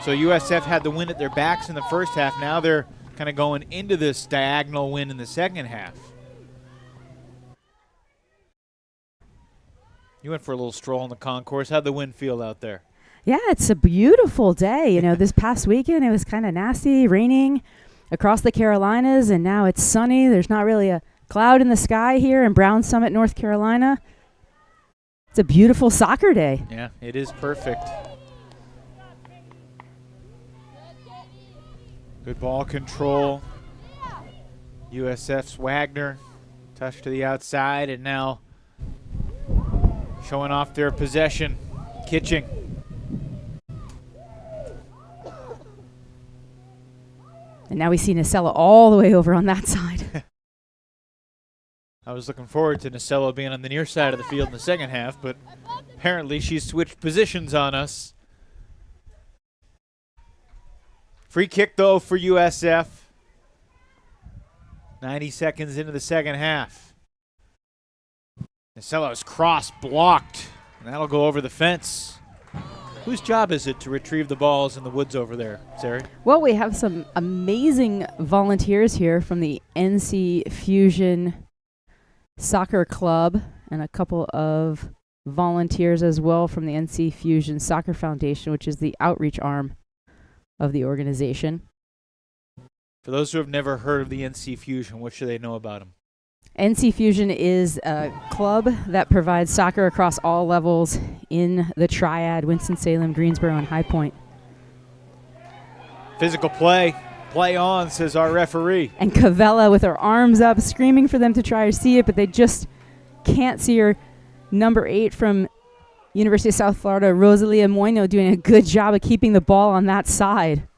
So USF had the wind at their backs in the first half. Now they're kind of going into this diagonal wind in the second half. You went for a little stroll on the concourse. How'd the wind feel out there? Yeah, it's a beautiful day. You know, this past weekend it was kind of nasty, raining across the Carolinas, and now it's sunny. There's not really a cloud in the sky here in Brown Summit, North Carolina. It's a beautiful soccer day. Yeah, it is perfect. Good ball control. USF's Wagner. Touch to the outside, and now showing off their possession. Kitching. And now we see Nacella all the way over on that side. I was looking forward to Nacella being on the near side of the field in the second half, but apparently she's switched positions on us. Free kick, though, for USF. 90 seconds into the second half. Nacella's cross blocked, and that'll go over the fence. Whose job is it to retrieve the balls in the woods over there, Sari? Well, we have some amazing volunteers here from the NC Fusion Soccer Club and a couple of volunteers as well from the NC Fusion Soccer Foundation, which is the outreach arm of the organization. For those who have never heard of the NC Fusion, what should they know about them? NC Fusion is a club that provides soccer across all levels in the Triad, Winston-Salem, Greensboro, and High Point. Physical play. Play on, says our referee. And Cavella with her arms up, screaming for them to try to see it, but they just can't see her. Number 8 from University of South Florida, Rosalia Moino, doing a good job of keeping the ball on that side.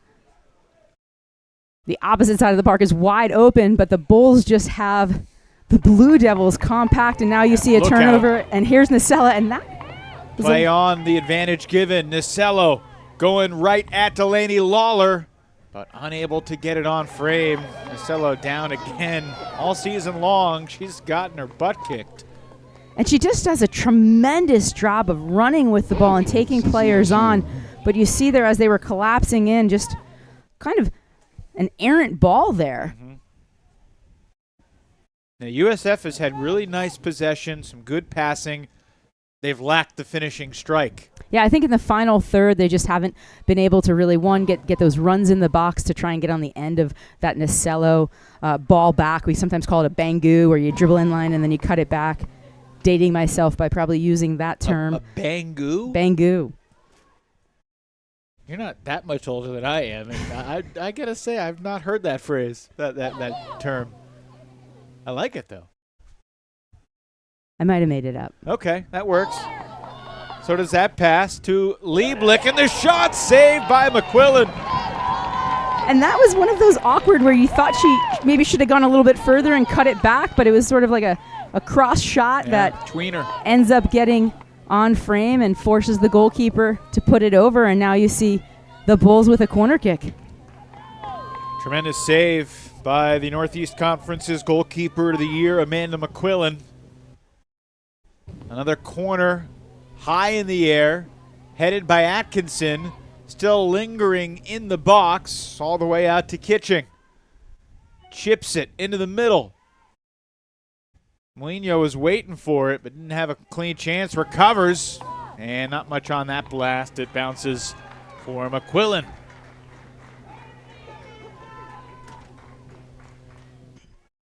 The opposite side of the park is wide open, but the Bulls just have the Blue Devils compact, and now you see a turnover, and here's Nacella, and that play on, the advantage given. Nacella going right at Delaney Lawler, but unable to get it on frame. Nacella down again. All season long, she's gotten her butt kicked. And she just does a tremendous job of running with the ball and taking players on. But you see there as they were collapsing in, just kind of an errant ball there. Mm-hmm. Now, USF has had really nice possession, some good passing. they've lacked the finishing strike. Yeah, I think in the final third, they just haven't been able to really, get those runs in the box to try and get on the end of that Nacello ball back. We sometimes call it a bangoo, where you dribble in line and then you cut it back. Dating myself by probably using that term. A bangoo? Bangoo. You're not that much older than I am, and I gotta say, I've not heard that phrase, that term. I like it, though. I might have made it up. Okay, that works. So does that pass to Lieblich, and the shot saved by McQuillan. And that was one of those awkward where you thought she maybe should have gone a little bit further and cut it back, but it was sort of like a cross shot that tweener ends up getting on frame and forces the goalkeeper to put it over, and now you see the Bulls with a corner kick. Tremendous save by the Northeast Conference's goalkeeper of the year, Amanda McQuillan. Another corner high in the air, headed by Atkinson, still lingering in the box all the way out to Kitching. Chips it into the middle. Mourinho was waiting for it, but didn't have a clean chance. Recovers, and not much on that blast. It bounces for McQuillan.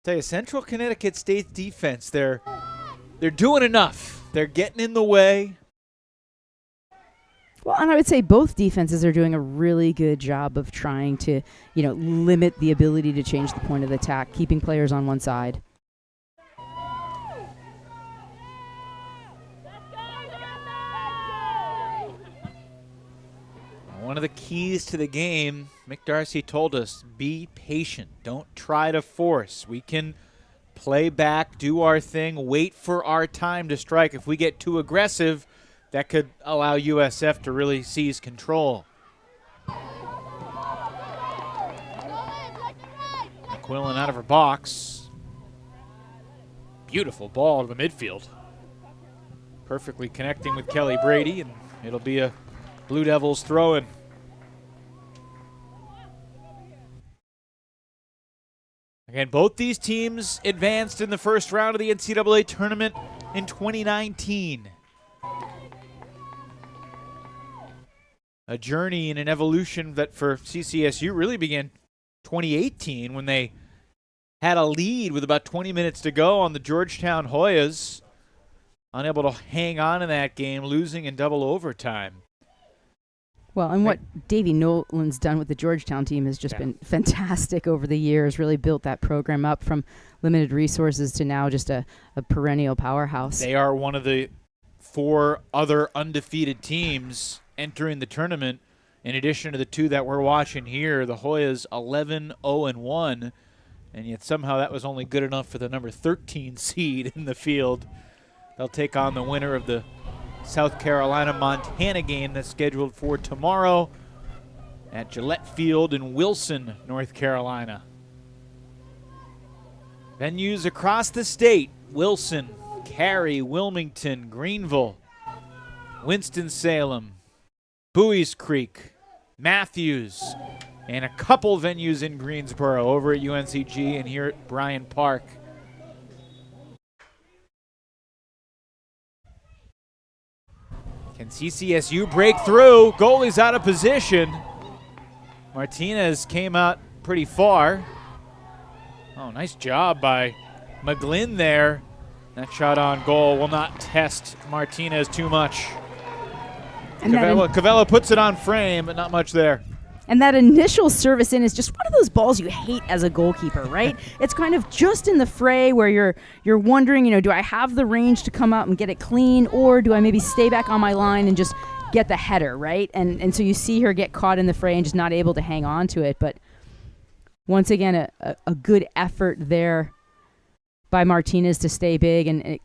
Tell you, Central Connecticut State's defense, they're doing enough. They're getting in the way. Well, and I would say both defenses are doing a really good job of trying to, limit the ability to change the point of the attack, keeping players on one side. One of the keys to the game, Mick Darcy told us, be patient. Don't try to force. We can play back, do our thing, wait for our time to strike. If we get too aggressive, that could allow USF to really seize control. McQuillan out of her box. Beautiful ball to the midfield. Perfectly connecting with Kelly Brady, and it'll be a Blue Devils throw-in. Again, both these teams advanced in the first round of the NCAA tournament in 2019. A journey and an evolution that for CCSU really began 2018 when they had a lead with about 20 minutes to go on the Georgetown Hoyas. Unable to hang on in that game, losing in double overtime. Well, and what Davey Nolan's done with the Georgetown team has just been fantastic over the years, really built that program up from limited resources to now just a perennial powerhouse. They are one of the 4 other undefeated teams entering the tournament, in addition to the 2 that we're watching here. The Hoyas 11-0-1, and yet somehow that was only good enough for the number 13 seed in the field. They'll take on the winner of the South Carolina-Montana game that's scheduled for tomorrow at Gillette Field in Wilson, North Carolina. Venues across the state: Wilson, Cary, Wilmington, Greenville, Winston-Salem, Buies Creek, Matthews, and a couple venues in Greensboro over at UNCG and here at Bryant Park. Can CCSU break through? Goalie's out of position. Martinez came out pretty far. Oh, nice job by McGlynn there. That shot on goal will not test Martinez too much. Cavella puts it on frame, but not much there. And that initial service in is just one of those balls you hate as a goalkeeper, right? It's kind of just in the fray where you're wondering, do I have the range to come out and get it clean, or do I maybe stay back on my line and just get the header, right? And so you see her get caught in the fray and just not able to hang on to it. But once again, a good effort there by Martinez to stay big, and it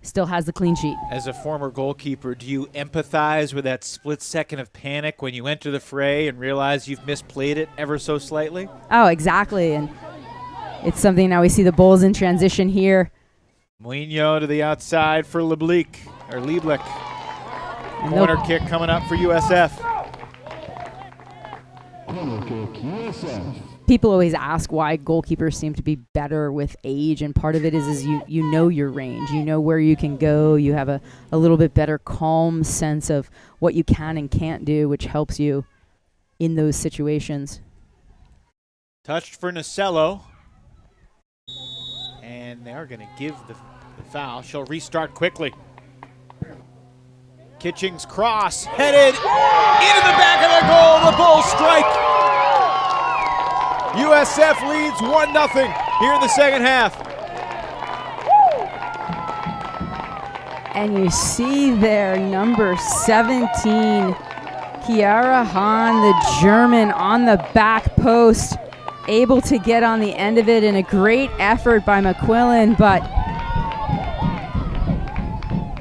still has the clean sheet. As a former goalkeeper, do you empathize with that split second of panic when you enter the fray and realize you've misplayed it ever so slightly? Oh, exactly. And it's something now we see the Bulls in transition here. Mourinho to the outside for Lieblich. Corner kick coming up for USF. people always ask why goalkeepers seem to be better with age, and part of it is you know your range, you know where you can go, you have a little bit better calm sense of what you can and can't do, which helps you in those situations. Touched for Nasello. And they are going to give the foul. She'll restart quickly. Kitching's cross, headed into the back of the goal. The Bulls strike. USF leads 1-0 here in the second half. And you see there, number 17, Kiara Hahn, the German, on the back post, able to get on the end of it in a great effort by McQuillan, but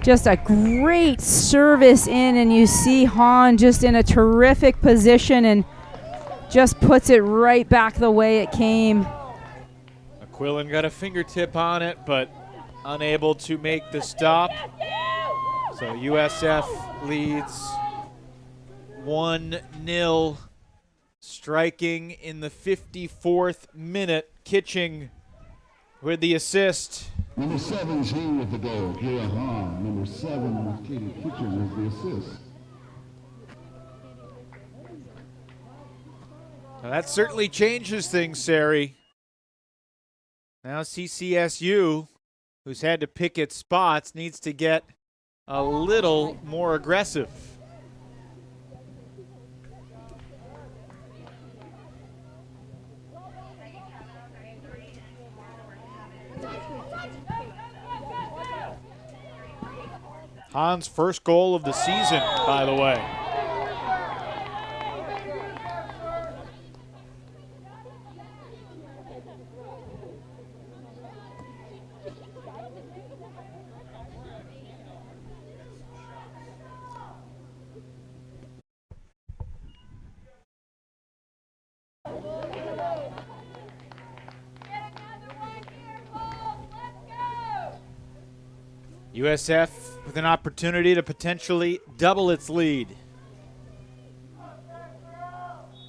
just a great service in, and you see Hahn just in a terrific position and just puts it right back the way it came. McQuillan got a fingertip on it, but unable to make the stop. So USF leads 1-0. Striking in the 54th minute, Kitching with the assist. Number 17 with the goal, Kira Hahn. Number 7 with Katie Kitching with the assist. Now that certainly changes things, Sari. Now CCSU, who's had to pick its spots, needs to get a little more aggressive. Hahn's first goal of the season, by the way. USF with an opportunity to potentially double its lead.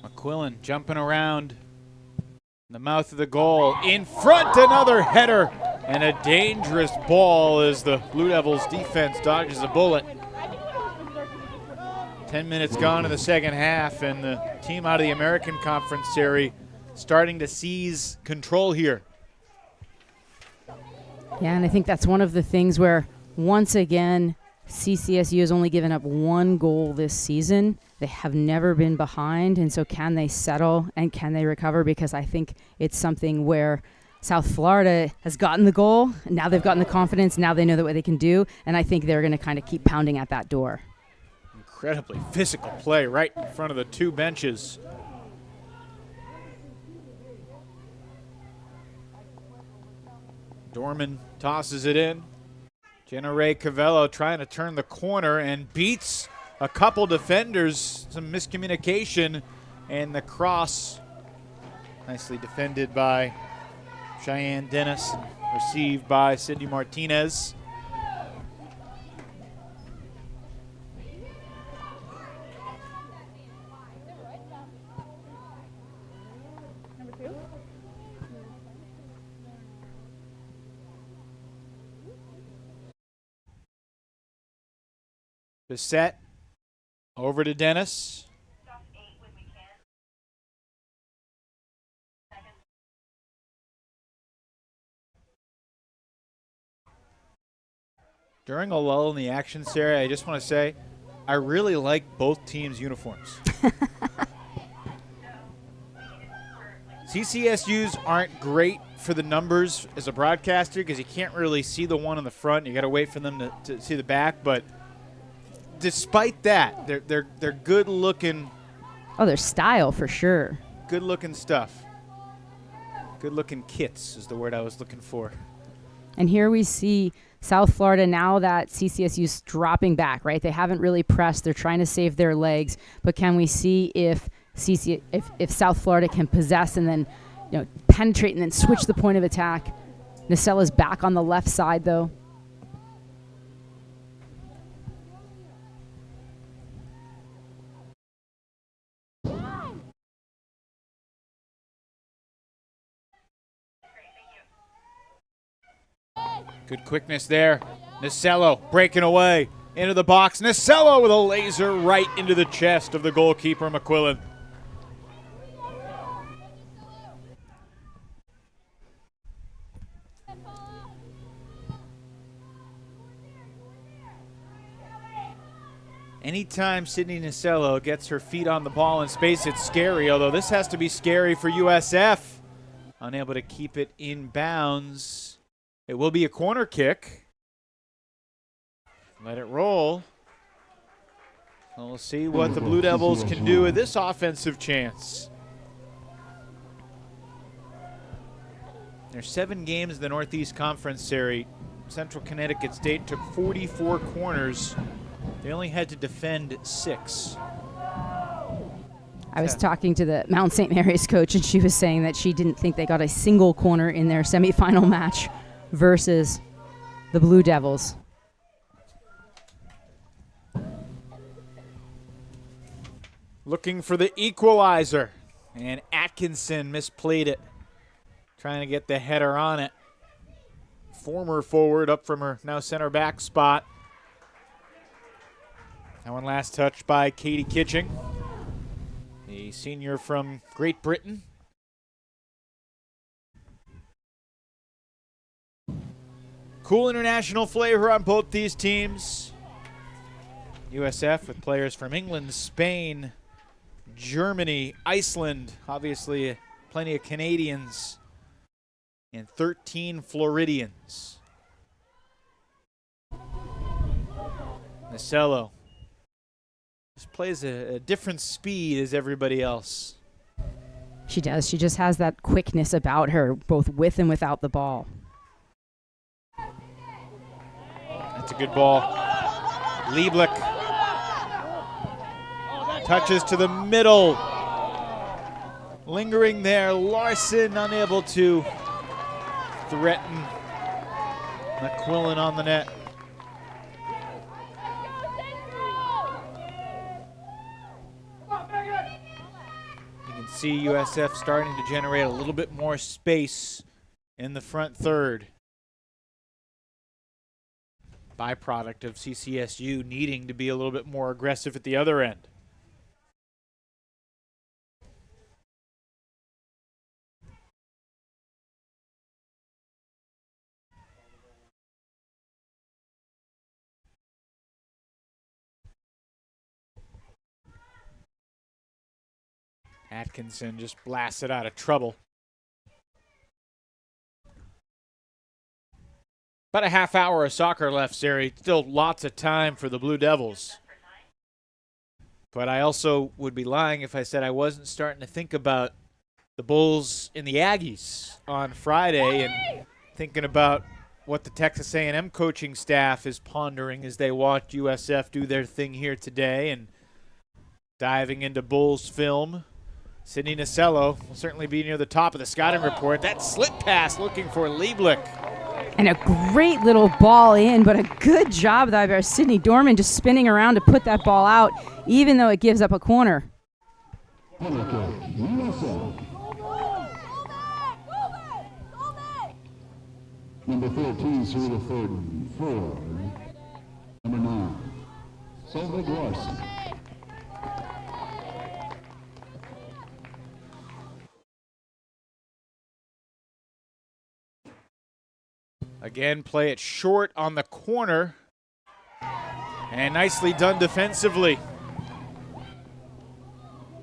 McQuillan jumping around in the mouth of the goal. In front, another header, and a dangerous ball as the Blue Devils defense dodges a bullet. 10 minutes gone in the second half, and the team out of the American Conference series starting to seize control here. Yeah, and I think that's one of the things where, once again, CCSU has only given up one goal this season. They have never been behind, and so can they settle and can they recover? Because I think it's something where South Florida has gotten the goal, and now they've gotten the confidence, now they know what they can do, and I think they're going to kind of keep pounding at that door. Incredibly physical play right in front of the two benches. Dorman tosses it in. Jenna Ray Cavello trying to turn the corner and beats a couple defenders. Some miscommunication, and the cross nicely defended by Cheyenne Dennis, received by Cindy Martinez. Bissett over to Dennis. During a lull in the action, Sarah, I just want to say I really like both teams' uniforms. CCSU's aren't great for the numbers as a broadcaster because you can't really see the one in the front. You got to wait for them to see the back, but despite that, they're good looking. Oh, their style for sure. Good looking stuff. Good looking kits is the word I was looking for. And here we see South Florida, now that CCSU's dropping back, right? They haven't really pressed. They're trying to save their legs. But can we see if South Florida can possess and then, penetrate and then switch the point of attack? Nasella's back on the left side, though. Good quickness there. Nasello breaking away into the box. Nasello with a laser right into the chest of the goalkeeper, McQuillan. Anytime Sydney Nasello gets her feet on the ball in space, it's scary, although this has to be scary for USF. Unable to keep it in bounds. It will be a corner kick. Let it roll. We'll see what the Blue Devils can do with this offensive chance. There's 7 games in the Northeast Conference Series. Central Connecticut State took 44 corners. They only had to defend 6. I was talking to the Mount St. Mary's coach, and she was saying that she didn't think they got a single corner in their semifinal match versus the Blue Devils. Looking for the equalizer, and Atkinson misplayed it. Trying to get the header on it. Former forward up from her now center back spot. That one last touched by Katie Kitching, the senior from Great Britain. Cool international flavor on both these teams. USF with players from England, Spain, Germany, Iceland, obviously plenty of Canadians, and 13 Floridians. Nasello just plays a different speed as everybody else. She does. She just has that quickness about her, both with and without the ball. That's a good ball. Lieblich touches to the middle. Lingering there. Larson unable to threaten McQuillan on the net. You can see USF starting to generate a little bit more space in the front third. Byproduct of CCSU needing to be a little bit more aggressive at the other end. Atkinson just blasted out of trouble. About a half hour of soccer left, Sari. Still lots of time for the Blue Devils. But I also would be lying if I said I wasn't starting to think about the Bulls and the Aggies on Friday and thinking about what the Texas A&M coaching staff is pondering as they watch USF do their thing here today, and diving into Bulls film. Sydney Nasello will certainly be near the top of the scouting report. That slip pass looking for Lieblich. And a great little ball in, but a good job though by Sydney Dorman just spinning around to put that ball out, even though it gives up a corner. Number 13, through the third and 4. Number 9, Solveig Larson. Again, play it short on the corner. And nicely done defensively.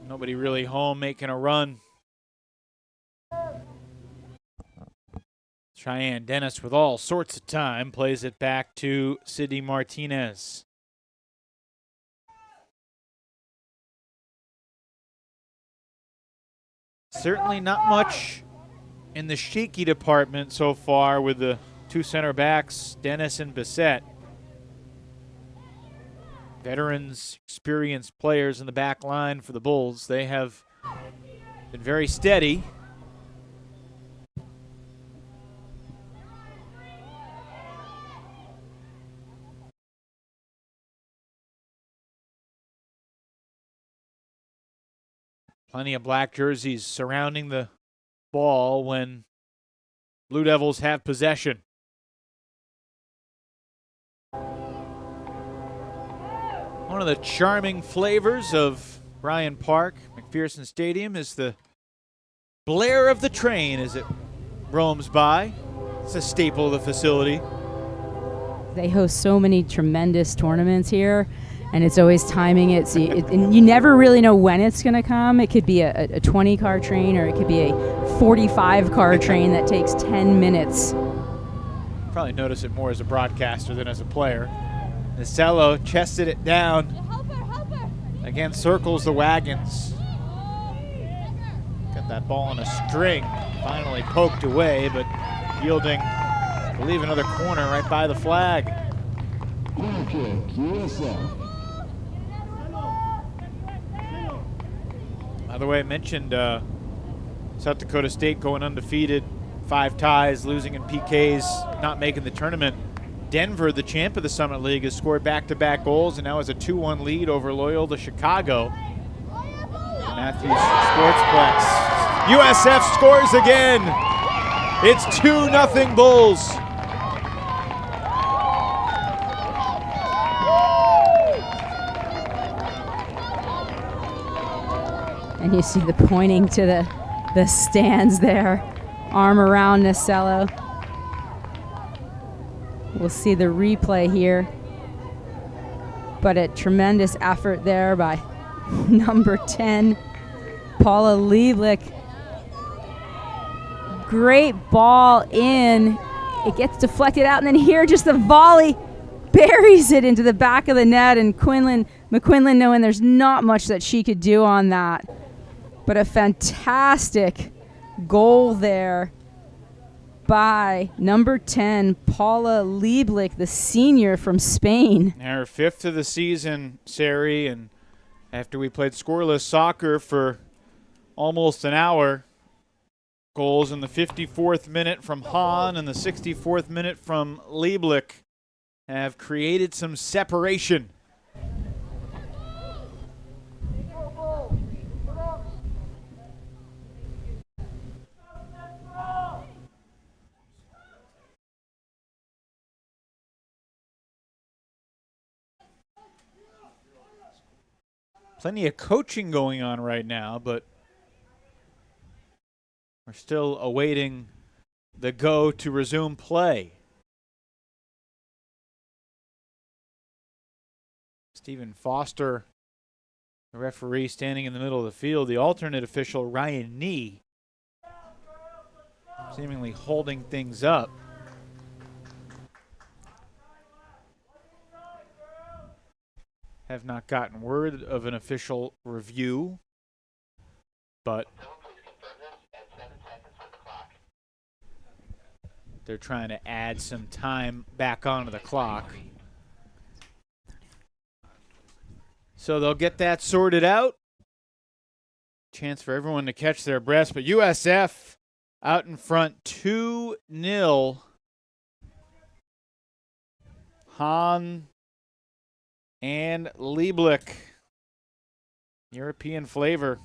Nobody really home making a run. Cheyenne Dennis with all sorts of time plays it back to Sydney Martinez. Certainly not much in the shaky department so far with the 2 center backs, Dennis and Bissett. Veterans, experienced players in the back line for the Bulls. They have been very steady. Plenty of black jerseys surrounding the ball when Blue Devils have possession. One of the charming flavors of Bryant Park, McPherson Stadium, is the blare of the train as it roams by. It's a staple of the facility. They host so many tremendous tournaments here, and it's always timing it. So and you never really know when it's going to come. It could be a 20-car train, or it could be a 45-car train that takes 10 minutes. Probably notice it more as a broadcaster than as a player. Nasello chested it down. Again, circles the wagons. Got that ball on a string. Finally poked away, but yielding, I believe, another corner right by the flag. By the way, I mentioned South Dakota State going undefeated, 5 ties, losing in PKs, not making the tournament. Denver, the champ of the Summit League, has scored back-to-back goals and now has a 2-1 lead over Loyola Chicago. Matthews Sportsplex. USF scores again. It's 2-0 Bulls. And you see the pointing to the stands there. Arm around Nasello. We'll see the replay here. But a tremendous effort there by number 10, Paula Lieblich. Great ball in. It gets deflected out, and then here just the volley buries it into the back of the net, and McQuinlan knowing there's not much that she could do on that. But a fantastic goal there by number 10, Paula Lieblich, the senior from Spain. Her 5th of the season, Sari, and after we played scoreless soccer for almost an hour, goals in the 54th minute from Hahn and the 64th minute from Lieblich have created some separation. Plenty of coaching going on right now, but we're still awaiting the go to resume play. Stephen Foster, the referee, standing in the middle of the field. The alternate official, Ryan Nee, seemingly holding things up. Have not gotten word of an official review, but they're trying to add some time back onto the clock. So they'll get that sorted out. Chance for everyone to catch their breaths, but USF out in front 2-0. Hahn and Lieblich. European flavor.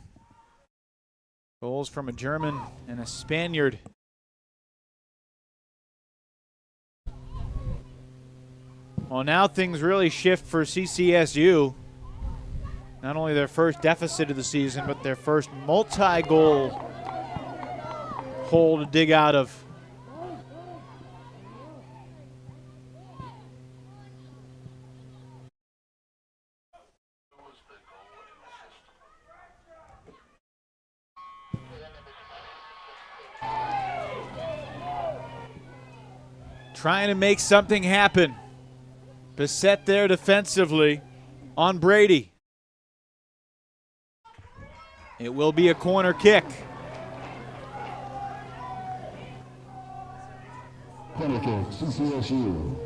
Goals from a German and a Spaniard. Well, now things really shift for CCSU. Not only their first deficit of the season, but their first multi-goal hole to dig out of. Trying to make something happen. Beset there defensively on Brady. It will be a corner kick. Corner kick, CCSU.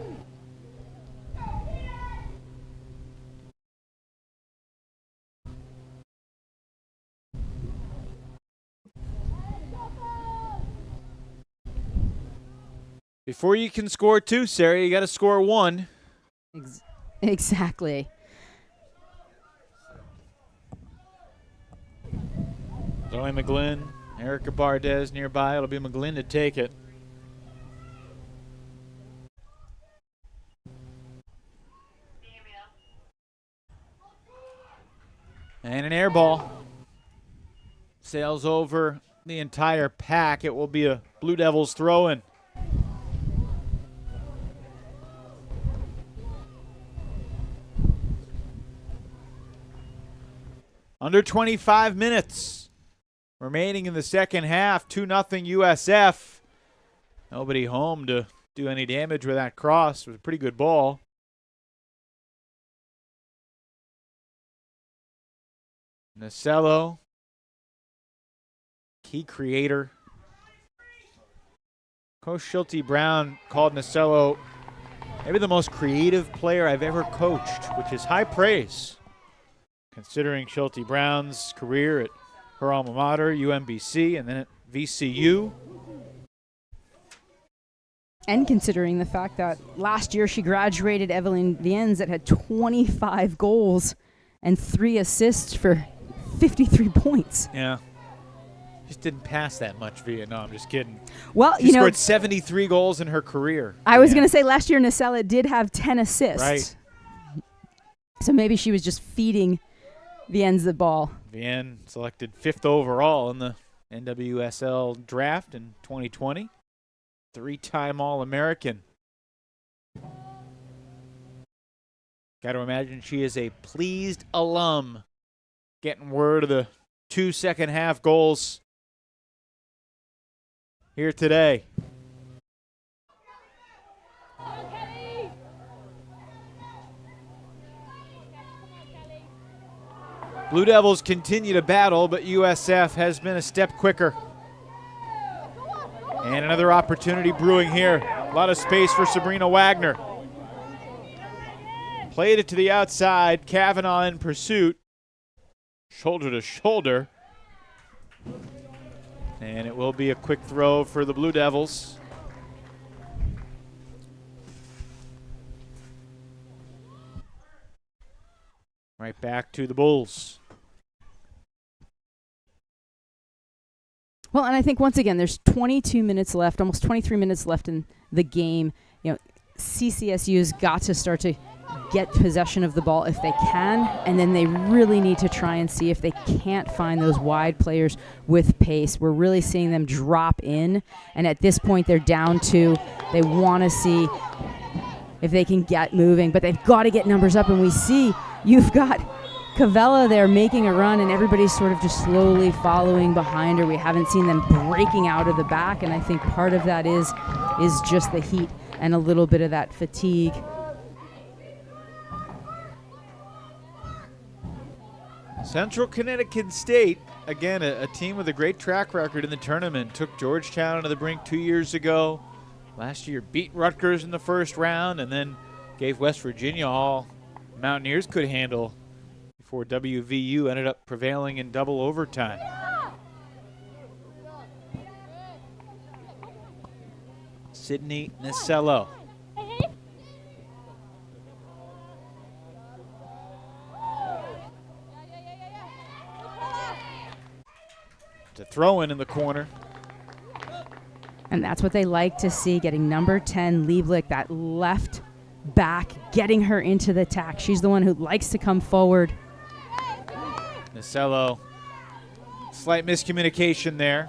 Before you can score 2, Sarah, you got to score 1. Exactly. Zoe McGlynn, Erica Bardez nearby. It'll be McGlynn to take it. And an air ball sails over the entire pack. It will be a Blue Devils throw-in. Under 25 minutes remaining in the second half. 2-0 USF. Nobody home to do any damage with that cross. It was a pretty good ball. Nasello, key creator. Coach Schulte Brown called Nasello maybe the most creative player I've ever coached, which is high praise, considering Schulte Brown's career at her alma mater, UMBC, and then at VCU. And considering the fact that last year she graduated Evelyn Viennes that had 25 goals and 3 assists for 53 points. Yeah. Just didn't pass that much, Via. No, I'm just kidding. Well, she scored 73 goals in her career. I was going to say last year Nasella did have 10 assists. Right. So maybe she was just feeding Viennes the ball. Vienne selected 5th overall in the NWSL draft in 2020. 3-time All-American. Got to imagine she is a pleased alum getting word of the 2 second-half goals here today. Blue Devils continue to battle, but USF has been a step quicker. And another opportunity brewing here. A lot of space for Sabrina Wagner. Played it to the outside. Kavanaugh in pursuit. Shoulder to shoulder. And it will be a quick throw for the Blue Devils. Right back to the Bulls. Well, and I think once again, there's 22 minutes left, almost 23 minutes left in the game. You know, CCSU's got to start to get possession of the ball if they can, and then they really need to try and see if they can't find those wide players with pace. We're really seeing them drop in, and at this point they're down to, they want to see if they can get moving, but they've got to get numbers up, and we see you've got Cavella there making a run, and everybody's sort of just slowly following behind her. We haven't seen them breaking out of the back, and I think part of that is just the heat and a little bit of that fatigue. Central Connecticut State, again, a team with a great track record in the tournament, took Georgetown to the brink 2 years ago. Last year beat Rutgers in the first round, and then gave West Virginia all Mountaineers could handle before WVU ended up prevailing in double overtime. Sydney Nasello. To throw in the corner. And that's what they like to see, getting number 10, Lieblich, that left back, getting her into the attack. She's the one who likes to come forward. Nasello, slight miscommunication there.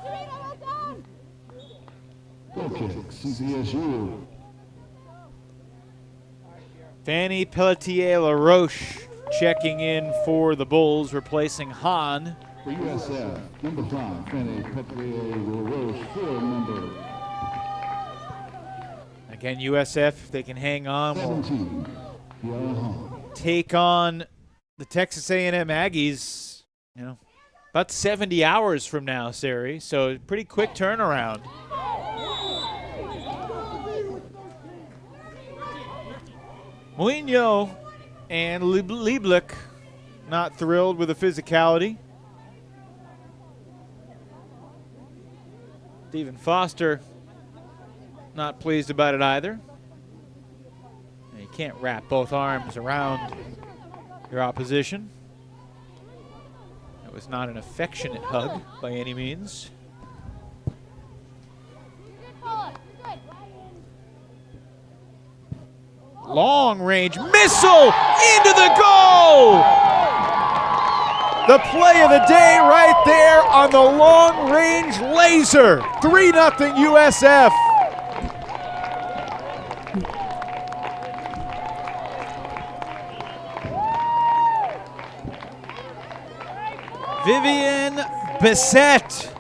Fanny Pelletier-LaRoche checking in for the Bulls, replacing Hahn. For USF, number 5, Fanny Pelletier-LaRoche, 4 number. Again, USF, if they can hang on, 17, will take on the Texas A&M Aggies, you know, about 70 hours from now, Sari. So pretty quick turnaround. Mourinho and Lieblich not thrilled with the physicality. Stephen Foster not pleased about it either. And you can't wrap both arms around your opposition. It was not an affectionate hug by any means. Long range missile into the goal! The play of the day right there on the long-range laser. 3-0 USF. Vivian Bissett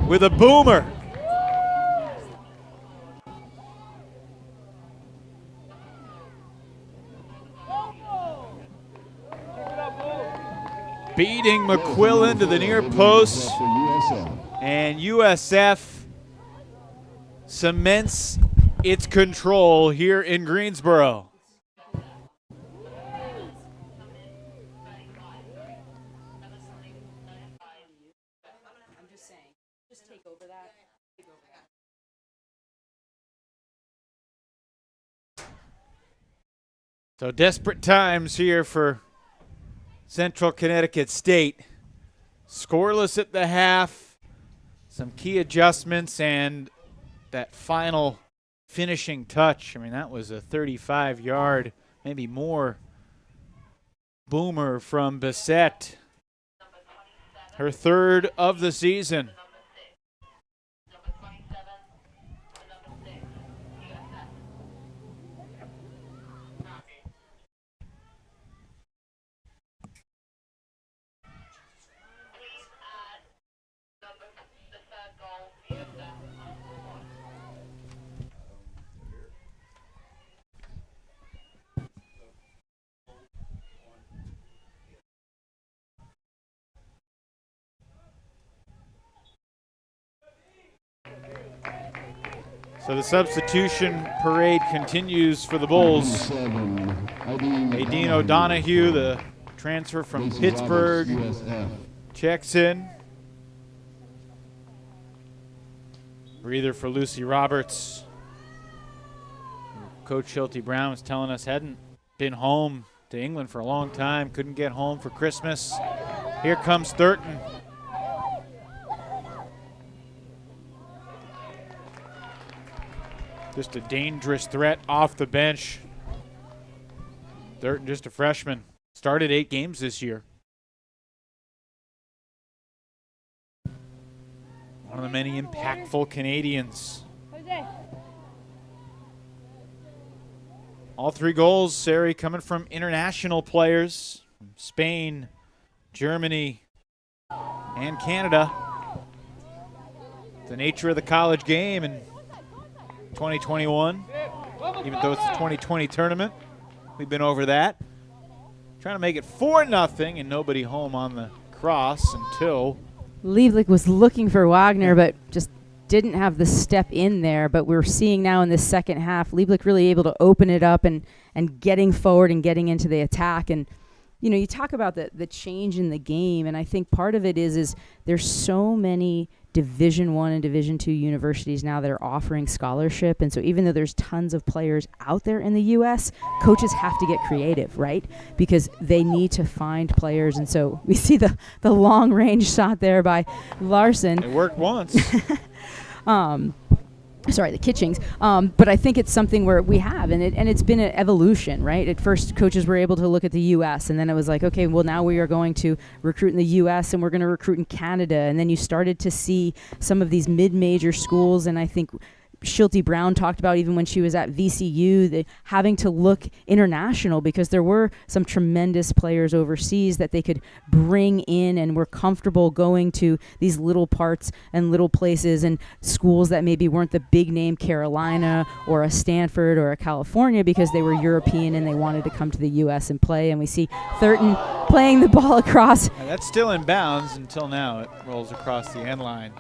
with a boomer. Beating McQuillan to the near post. And USF cements its control here in Greensboro. So desperate times here for Central Connecticut State. Scoreless at the half, some key adjustments, and that final finishing touch. I mean, that was a 35-yard, maybe more, boomer from Bissett. Her third of the season. So the substitution parade continues for the Bulls. Aideen O'Donoghue, the transfer from Pittsburgh, checks in. Breather for Lucy Roberts. Coach Schulte Brown was telling us hadn't been home to England for a long time, couldn't get home for Christmas. Here comes Thurton. Just a dangerous threat off the bench. Thurton, just a freshman. Started 8 games this year. One of the many impactful Canadians. All 3 goals, Sari, coming from international players. From Spain, Germany, and Canada. The nature of the college game and 2021, even though it's the 2020 tournament. We've been over that. Trying to make it 4-0 and nobody home on the cross until Lieblich was looking for Wagner, but just didn't have the step in there. But we're seeing now in the second half, Lieblich really able to open it up and getting forward and getting into the attack. And you know, you talk about the change in the game, and I think part of it is there's so many Division I and Division II universities now that are offering scholarship. And so even though there's tons of players out there in the U.S., coaches have to get creative, right? Because they need to find players. And so we see the long-range shot there by Larson. It worked once. Sorry, the Kitchings. But I think it's something where we have, and it's been an evolution, right? At first, coaches were able to look at the U.S., and then it was like, okay, well, now we are going to recruit in the U.S., and we're going to recruit in Canada. And then you started to see some of these mid-major schools, and I think Schulte Brown talked about even when she was at VCU, having to look international because there were some tremendous players overseas that they could bring in and were comfortable going to these little parts and little places and schools that maybe weren't the big name Carolina or a Stanford or a California because they were European and they wanted to come to the U.S. and play. And we see Thurton playing the ball across. And that's still in bounds until now. It rolls across the end line.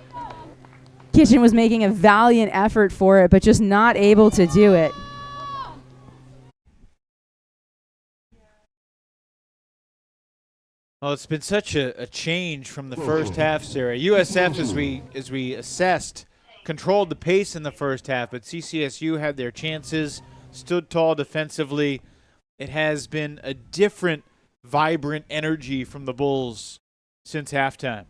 Kitchen was making a valiant effort for it, but just not able to do it. Well, it's been such a change from the first half, Sarah. USF, as we assessed, controlled the pace in the first half, but CCSU had their chances, stood tall defensively. It has been a different, vibrant energy from the Bulls since halftime.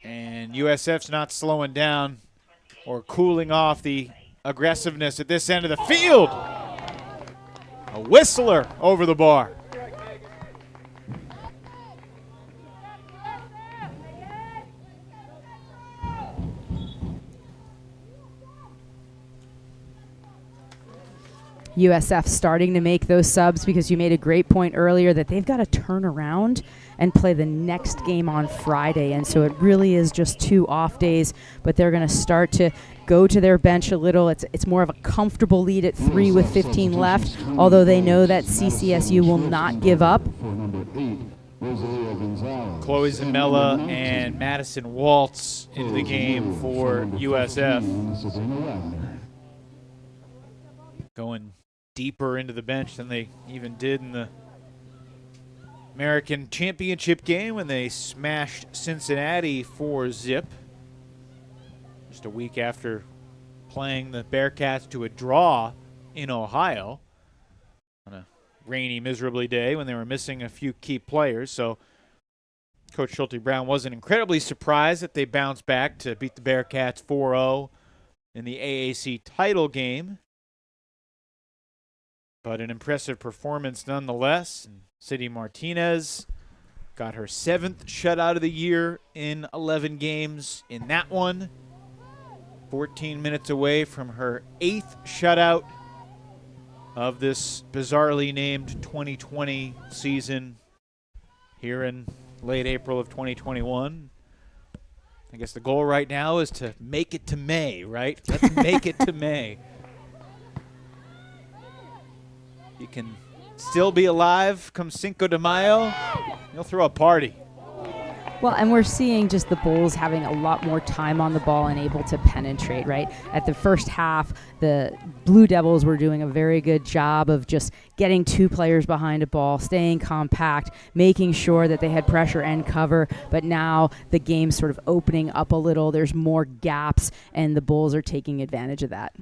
And USF's not slowing down. or cooling off the aggressiveness at this end of the field. A whistler over the bar. USF starting to make those subs, because you made a great point earlier that they've got to turn around and play the next game on Friday. And so it really is just 2 off days, but they're going to start to go to their bench a little. It's more of a comfortable lead at 3 with 15 left, although they know that CCSU will not give up. Chloe Zamella and Madison Waltz into the game for USF. Going deeper into the bench than they even did in the American Championship game when they smashed Cincinnati 4-0. Just a week after playing the Bearcats to a draw in Ohio on a rainy, miserably day when they were missing a few key players. So Coach Schulte Brown wasn't incredibly surprised that they bounced back to beat the Bearcats 4-0 in the AAC title game. But an impressive performance nonetheless. Sadie Martinez got her 7th shutout of the year in 11 games in that one. 14 minutes away from her 8th shutout of this bizarrely named 2020 season here in late April of 2021. I guess the goal right now is to make it to May, right? Let's make it to May. You can still be alive come Cinco de Mayo. You'll throw a party. Well, and we're seeing just the Bulls having a lot more time on the ball and able to penetrate, right? At the first half, the Blue Devils were doing a very good job of just getting 2 players behind a ball, staying compact, making sure that they had pressure and cover. But now the game's sort of opening up a little. There's more gaps, and the Bulls are taking advantage of that.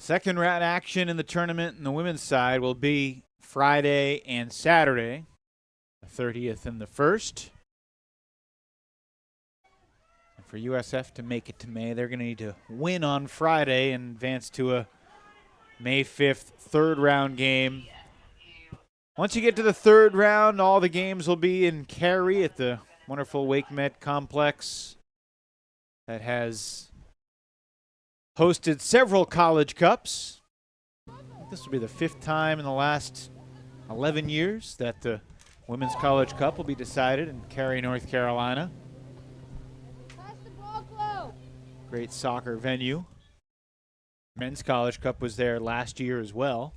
Second round action in the tournament in the women's side will be Friday and Saturday, the 30th and the 1st. And for USF to make it to May, they're going to need to win on Friday and advance to a May 5th third round game. Once you get to the third round, all the games will be in Cary at the wonderful Wake Met complex that has hosted several College Cups. This will be the 5th time in the last 11 years that the Women's College Cup will be decided in Cary, North Carolina. Great soccer venue. Men's College Cup was there last year as well.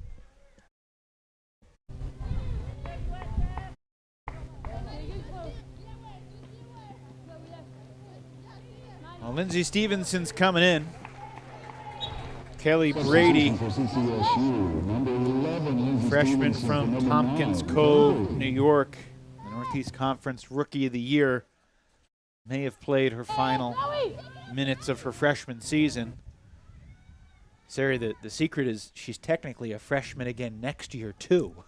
Well, Lindsay Stevenson's coming in. Kelly Brady, freshman from Tompkins Cove, New York, the Northeast Conference Rookie of the Year, may have played her final minutes of her freshman season. Sari, the secret is she's technically a freshman again next year, too.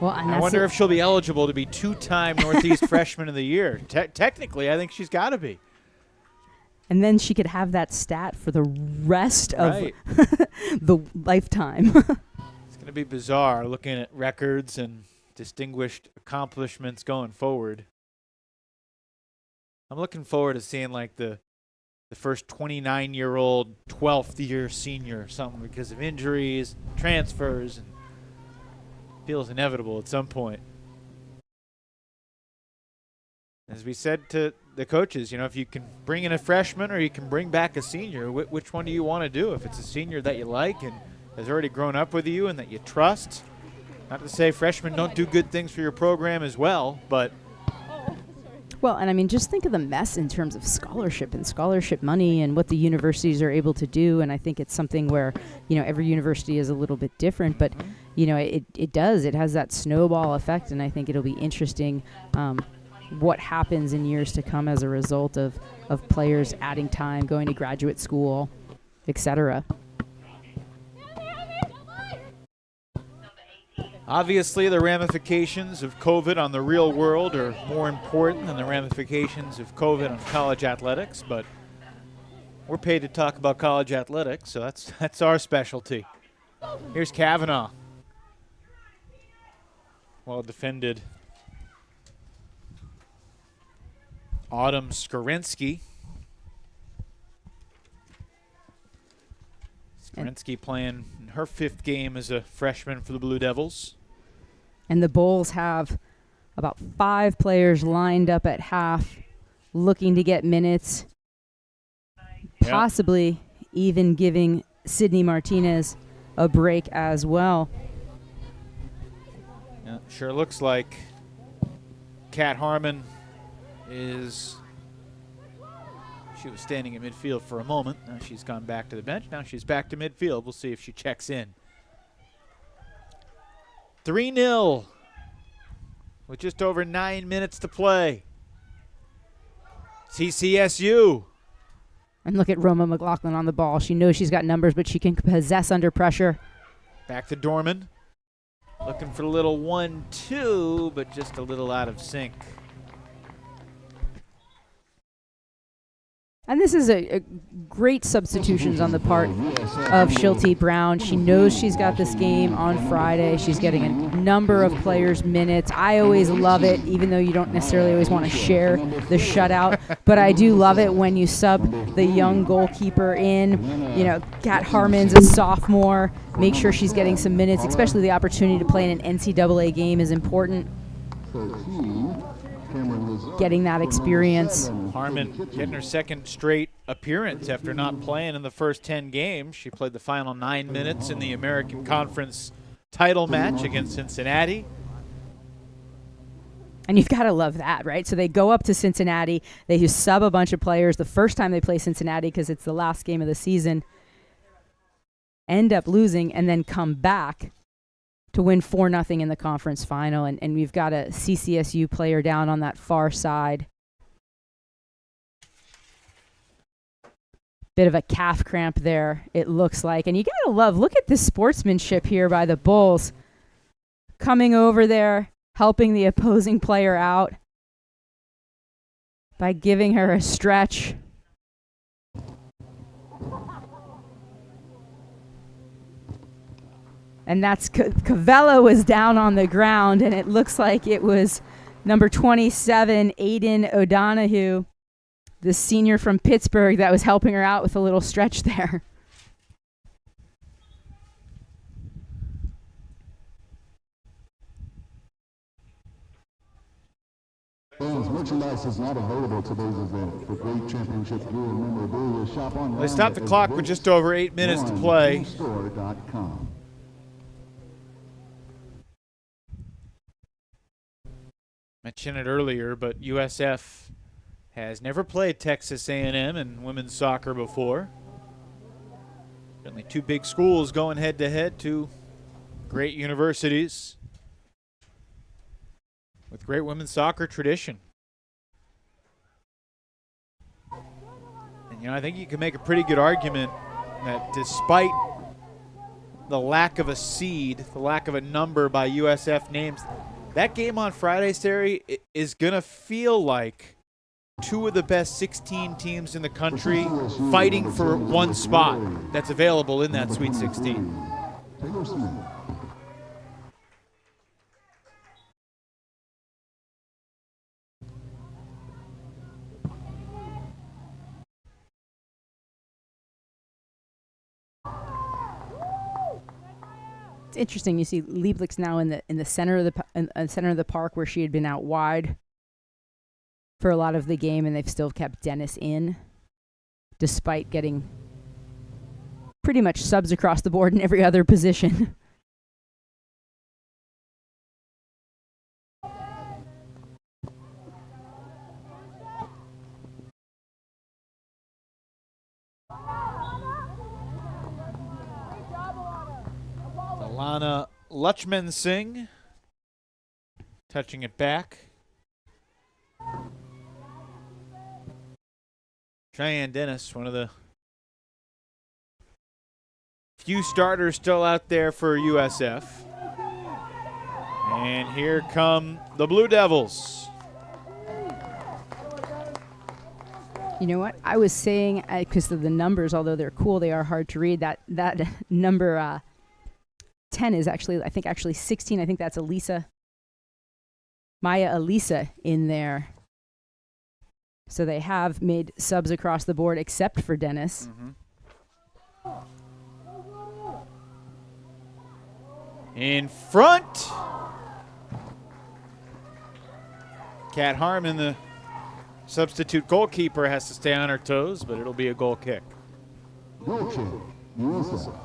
Well, and I wonder if she'll be eligible to be 2-time Northeast Freshman of the Year. Technically, I think she's got to be. And then she could have that stat for the rest of the lifetime. It's going to be bizarre looking at records and distinguished accomplishments going forward. I'm looking forward to seeing like the first 29-year-old 12th year senior or something because of injuries, transfers, and feels inevitable at some point. As we said to the coaches, you know, if you can bring in a freshman or you can bring back a senior, which one do you want to do? If it's a senior that you like and has already grown up with you and that you trust, not to say freshmen don't do good things for your program as well, but... Well, and I mean, just think of the mess in terms of scholarship and scholarship money and what the universities are able to do. And I think it's something where, you know, every university is a little bit different, but, you know, it has that snowball effect. And I think it'll be interesting what happens in years to come as a result of players adding time, going to graduate school, etc. Obviously, the ramifications of COVID on the real world are more important than the ramifications of COVID on college athletics, but we're paid to talk about college athletics, so that's our specialty. Here's Kavanaugh. Well defended. Autumn Skorinsky. Skorinsky playing in her 5th game as a freshman for the Blue Devils. And the Bulls have about 5 players lined up at half, looking to get minutes, possibly even giving Sydney Martinez a break as well. Yeah, sure looks like Kat Harmon is... She was standing at midfield for a moment. Now she's gone back to the bench. Now she's back to midfield. We'll see if she checks in. 3-0 with just over 9 minutes to play. CCSU. And look at Roma McLaughlin on the ball. She knows she's got numbers, but she can possess under pressure. Back to Dorman. Looking for a little 1-2, but just a little out of sync. And this is a great substitutions on the part of Shilty Brown. She knows she's got this game on Friday. She's getting a number of players minutes. I always love it, even though you don't necessarily always want to share the shutout. But I do love it when you sub the young goalkeeper in. You know, Kat Harmon's a sophomore. Make sure she's getting some minutes, especially the opportunity to play in an NCAA game is important. Getting that experience. Harmon getting her 2nd straight appearance after not playing in the first 10 games. She played the final 9 minutes in the American Conference title match against Cincinnati. And you've got to love that, right? So they go up to Cincinnati. They sub a bunch of players the first time they play Cincinnati because it's the last game of the season. End up losing and then come back to win 4-0 in the conference final. And we've got a CCSU player down on that far side. Bit of a calf cramp there, it looks like. And you got to love, look at this sportsmanship here by the Bulls. Coming over there, helping the opposing player out by giving her a stretch. And that's Cavella was down on the ground, and it looks like it was number 27, Aiden O'Donohue, the senior from Pittsburgh, that was helping her out with a little stretch there. Merchandise is not available to today's event. For great championship gear and memorabilia, shop online. They stopped the clock with just over 8 minutes to play. Mentioned it earlier, but USF has never played Texas A&M in women's soccer before. Certainly 2 big schools going head-to-head, 2 great universities with great women's soccer tradition. And, you know, I think you can make a pretty good argument that despite the lack of a seed, the lack of a number by USF names, that game on Friday, Sari, is going to feel like 2 of the best 16 teams in the country fighting for one spot that's available in that Sweet 16. It's interesting. You see Lieblich's now in the center of the park where she had been out wide for a lot of the game, and they've still kept Dennis in, despite getting pretty much subs across the board in every other position. Alana Luchman Singh touching it back. Cheyenne Dennis, one of the few starters still out there for USF. And here come the Blue Devils. You know what? I was saying, because of the numbers, although they're cool, they are hard to read. That number 10 is actually, I think, 16. I think that's Maya Elisa in there. So they have made subs across the board except for Dennis. In front. Kat Harmon, the substitute goalkeeper, has to stay on her toes, but it'll be a goal kick. Goal kick, USF.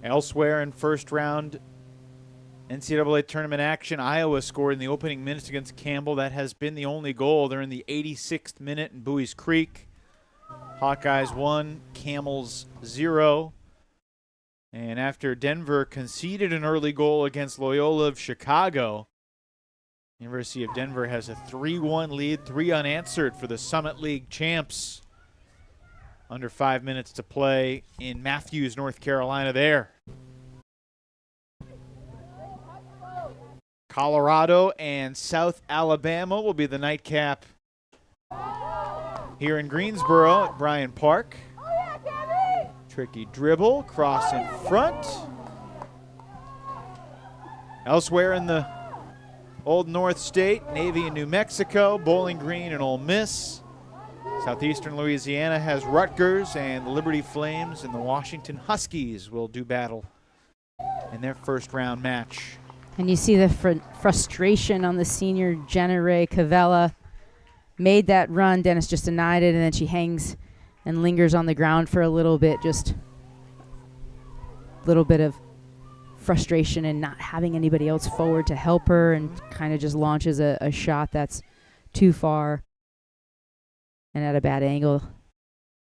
Elsewhere in first round NCAA tournament action, Iowa scored in the opening minutes against Campbell. That has been the only goal. They're in the 86th minute in Bowie's Creek. Hawkeyes 1, Camels 0. And after Denver conceded an early goal against Loyola of Chicago, University of Denver has a 3-1 lead, 3 unanswered for the Summit League champs. Under 5 minutes to play in Matthews, North Carolina there. Colorado and South Alabama will be the nightcap here in Greensboro at Bryant Park. Tricky dribble, cross in front. Elsewhere in the Old North State, Navy and New Mexico, Bowling Green and Ole Miss. Southeastern Louisiana has Rutgers, and the Liberty Flames and the Washington Huskies will do battle in their first round match. And you see the frustration on the senior Jenna Ray Cavella. Made that run, Dennis just denied it, and then she hangs and lingers on the ground for a little bit, just a little bit of frustration and not having anybody else forward to help her, and kind of just launches a shot that's too far and at a bad angle.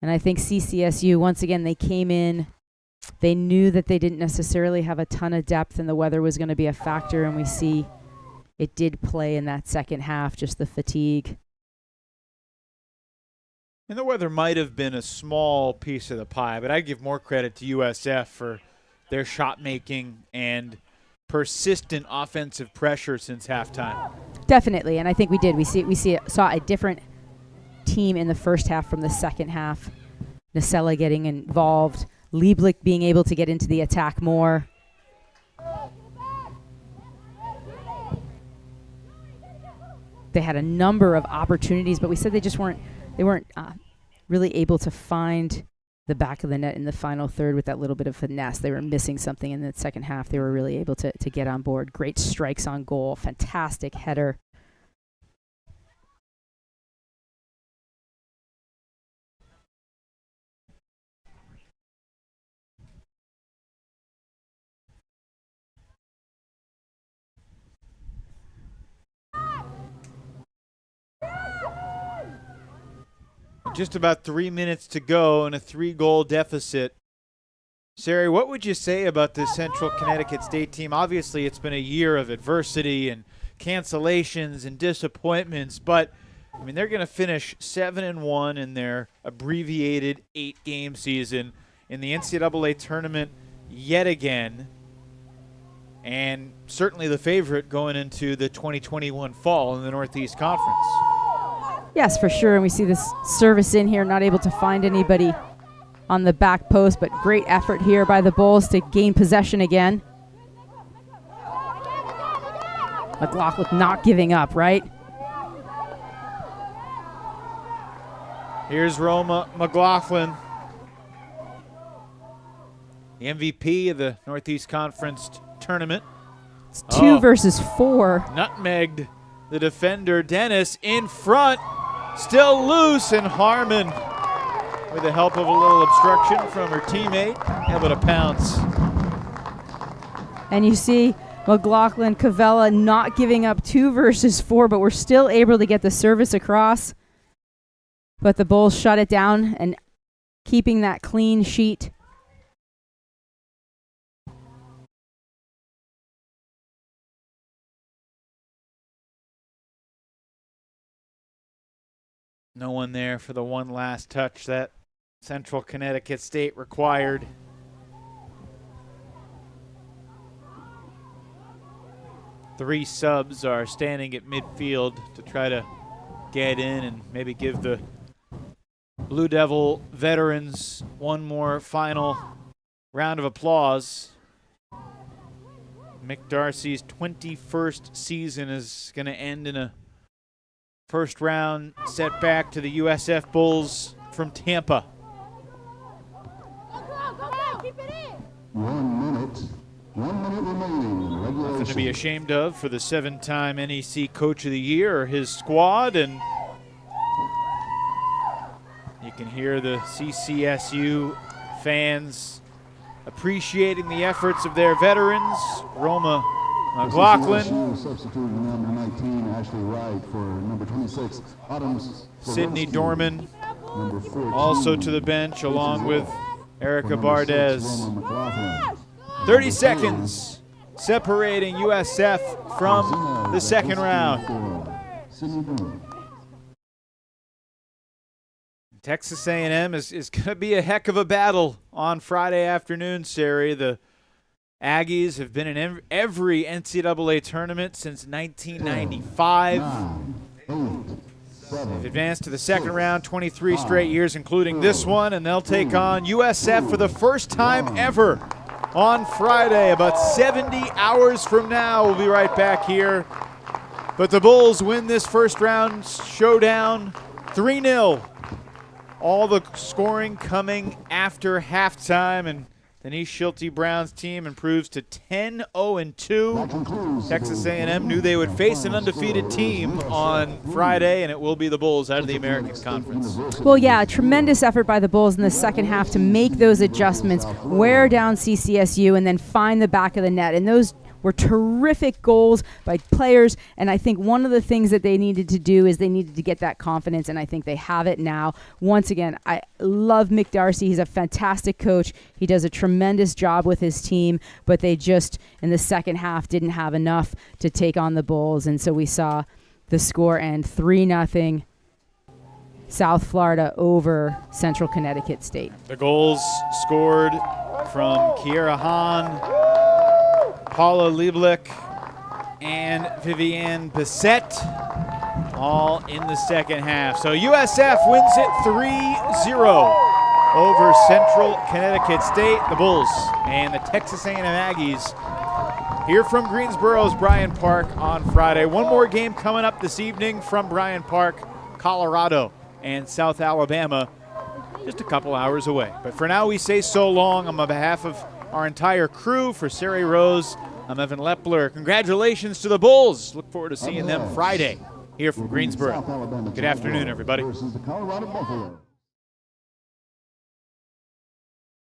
And I think CCSU, once again, they came in, they knew that they didn't necessarily have a ton of depth and the weather was going to be a factor, and we see it did play in that second half, just the fatigue. And the weather might have been a small piece of the pie, but I give more credit to USF for their shot making and persistent offensive pressure since halftime. Definitely, and I think we did. Saw a different team in the first half from the second half. Nacella getting involved, Lieblich being able to get into the attack more. They had a number of opportunities, but we said they weren't really able to find the back of the net in the final third with that little bit of finesse. They were missing something in the second half. They were really able to get on board. Great strikes on goal, fantastic header. Just about 3 minutes to go and a 3-goal deficit. Sari, what would you say about this Central Connecticut State team? Obviously, it's been a year of adversity and cancellations and disappointments, but I mean, they're going to finish 7-1 in their abbreviated 8-game season in the NCAA tournament yet again, and certainly the favorite going into the 2021 fall in the Northeast Conference. Yes, for sure. And we see this service in here, not able to find anybody on the back post, but great effort here by the Bulls to gain possession again. McLaughlin not giving up, right? Here's Roma McLaughlin, the MVP of the Northeast Conference tournament. It's 2 versus 4. Nutmegged the defender, Dennis, in front. Still loose, and Harmon, with the help of a little obstruction from her teammate, able to pounce. And you see McLaughlin, Cavella not giving up 2 versus 4, but we're still able to get the service across. But the Bulls shut it down and keeping that clean sheet. No one there for the one last touch that Central Connecticut State required. Three subs are standing at midfield to try to get in and maybe give the Blue Devil veterans one more final round of applause. Mick Darcy's 21st season is going to end in a first round setback to the USF Bulls from Tampa. 1 minute. 1 minute remaining. Regulation. Nothing to be ashamed of for the 7-time NEC Coach of the Year or his squad. And you can hear the CCSU fans appreciating the efforts of their veterans. Roma McLaughlin, Substituting number 19, Ashley Wright, for number 26, Autumns. Sydney Dorman, number 14, also to the bench, along with Erica Bardez. 30 seconds separating USF from the second round. Texas A&M is going to be a heck of a battle on Friday afternoon, Sari. The Aggies have been in every NCAA tournament since 1995. They've advanced to the second round 23 straight years, including this one, and they'll take on USF for the first time ever on Friday. About 70 hours from now, we'll be right back here. But the Bulls win this first round showdown 3-0. All the scoring coming after halftime, and Denise Schulte-Brown's team improves to 10-0-2. Texas A&M knew they would face an undefeated team on Friday, and it will be the Bulls out of the American Conference. Well, yeah, a tremendous effort by the Bulls in the second half to make those adjustments, wear down CCSU, and then find the back of the net. And those were terrific goals by players, and I think one of the things that they needed to do is they needed to get that confidence, and I think they have it now. Once again, I love Mick Darcy. He's a fantastic coach. He does a tremendous job with his team, but they just, in the second half, didn't have enough to take on the Bulls, and so we saw the score end 3-0 South Florida over Central Connecticut State. The goals scored from Kiera Hahn, Paula Lieblich, and Vivienne Bissett, all in the second half. So USF wins it 3-0 over Central Connecticut State. The Bulls and the Texas A&M Aggies here from Greensboro's Bryant Park on Friday. One more game coming up this evening from Bryant Park, Colorado and South Alabama, just a couple hours away. But for now, we say so long on behalf of our entire crew. For Sari Rose, I'm Evan Lepler. Congratulations to the Bulls. Look forward to seeing them Friday here from Greensboro. Good afternoon, everybody. Versus the Colorado Buffalo.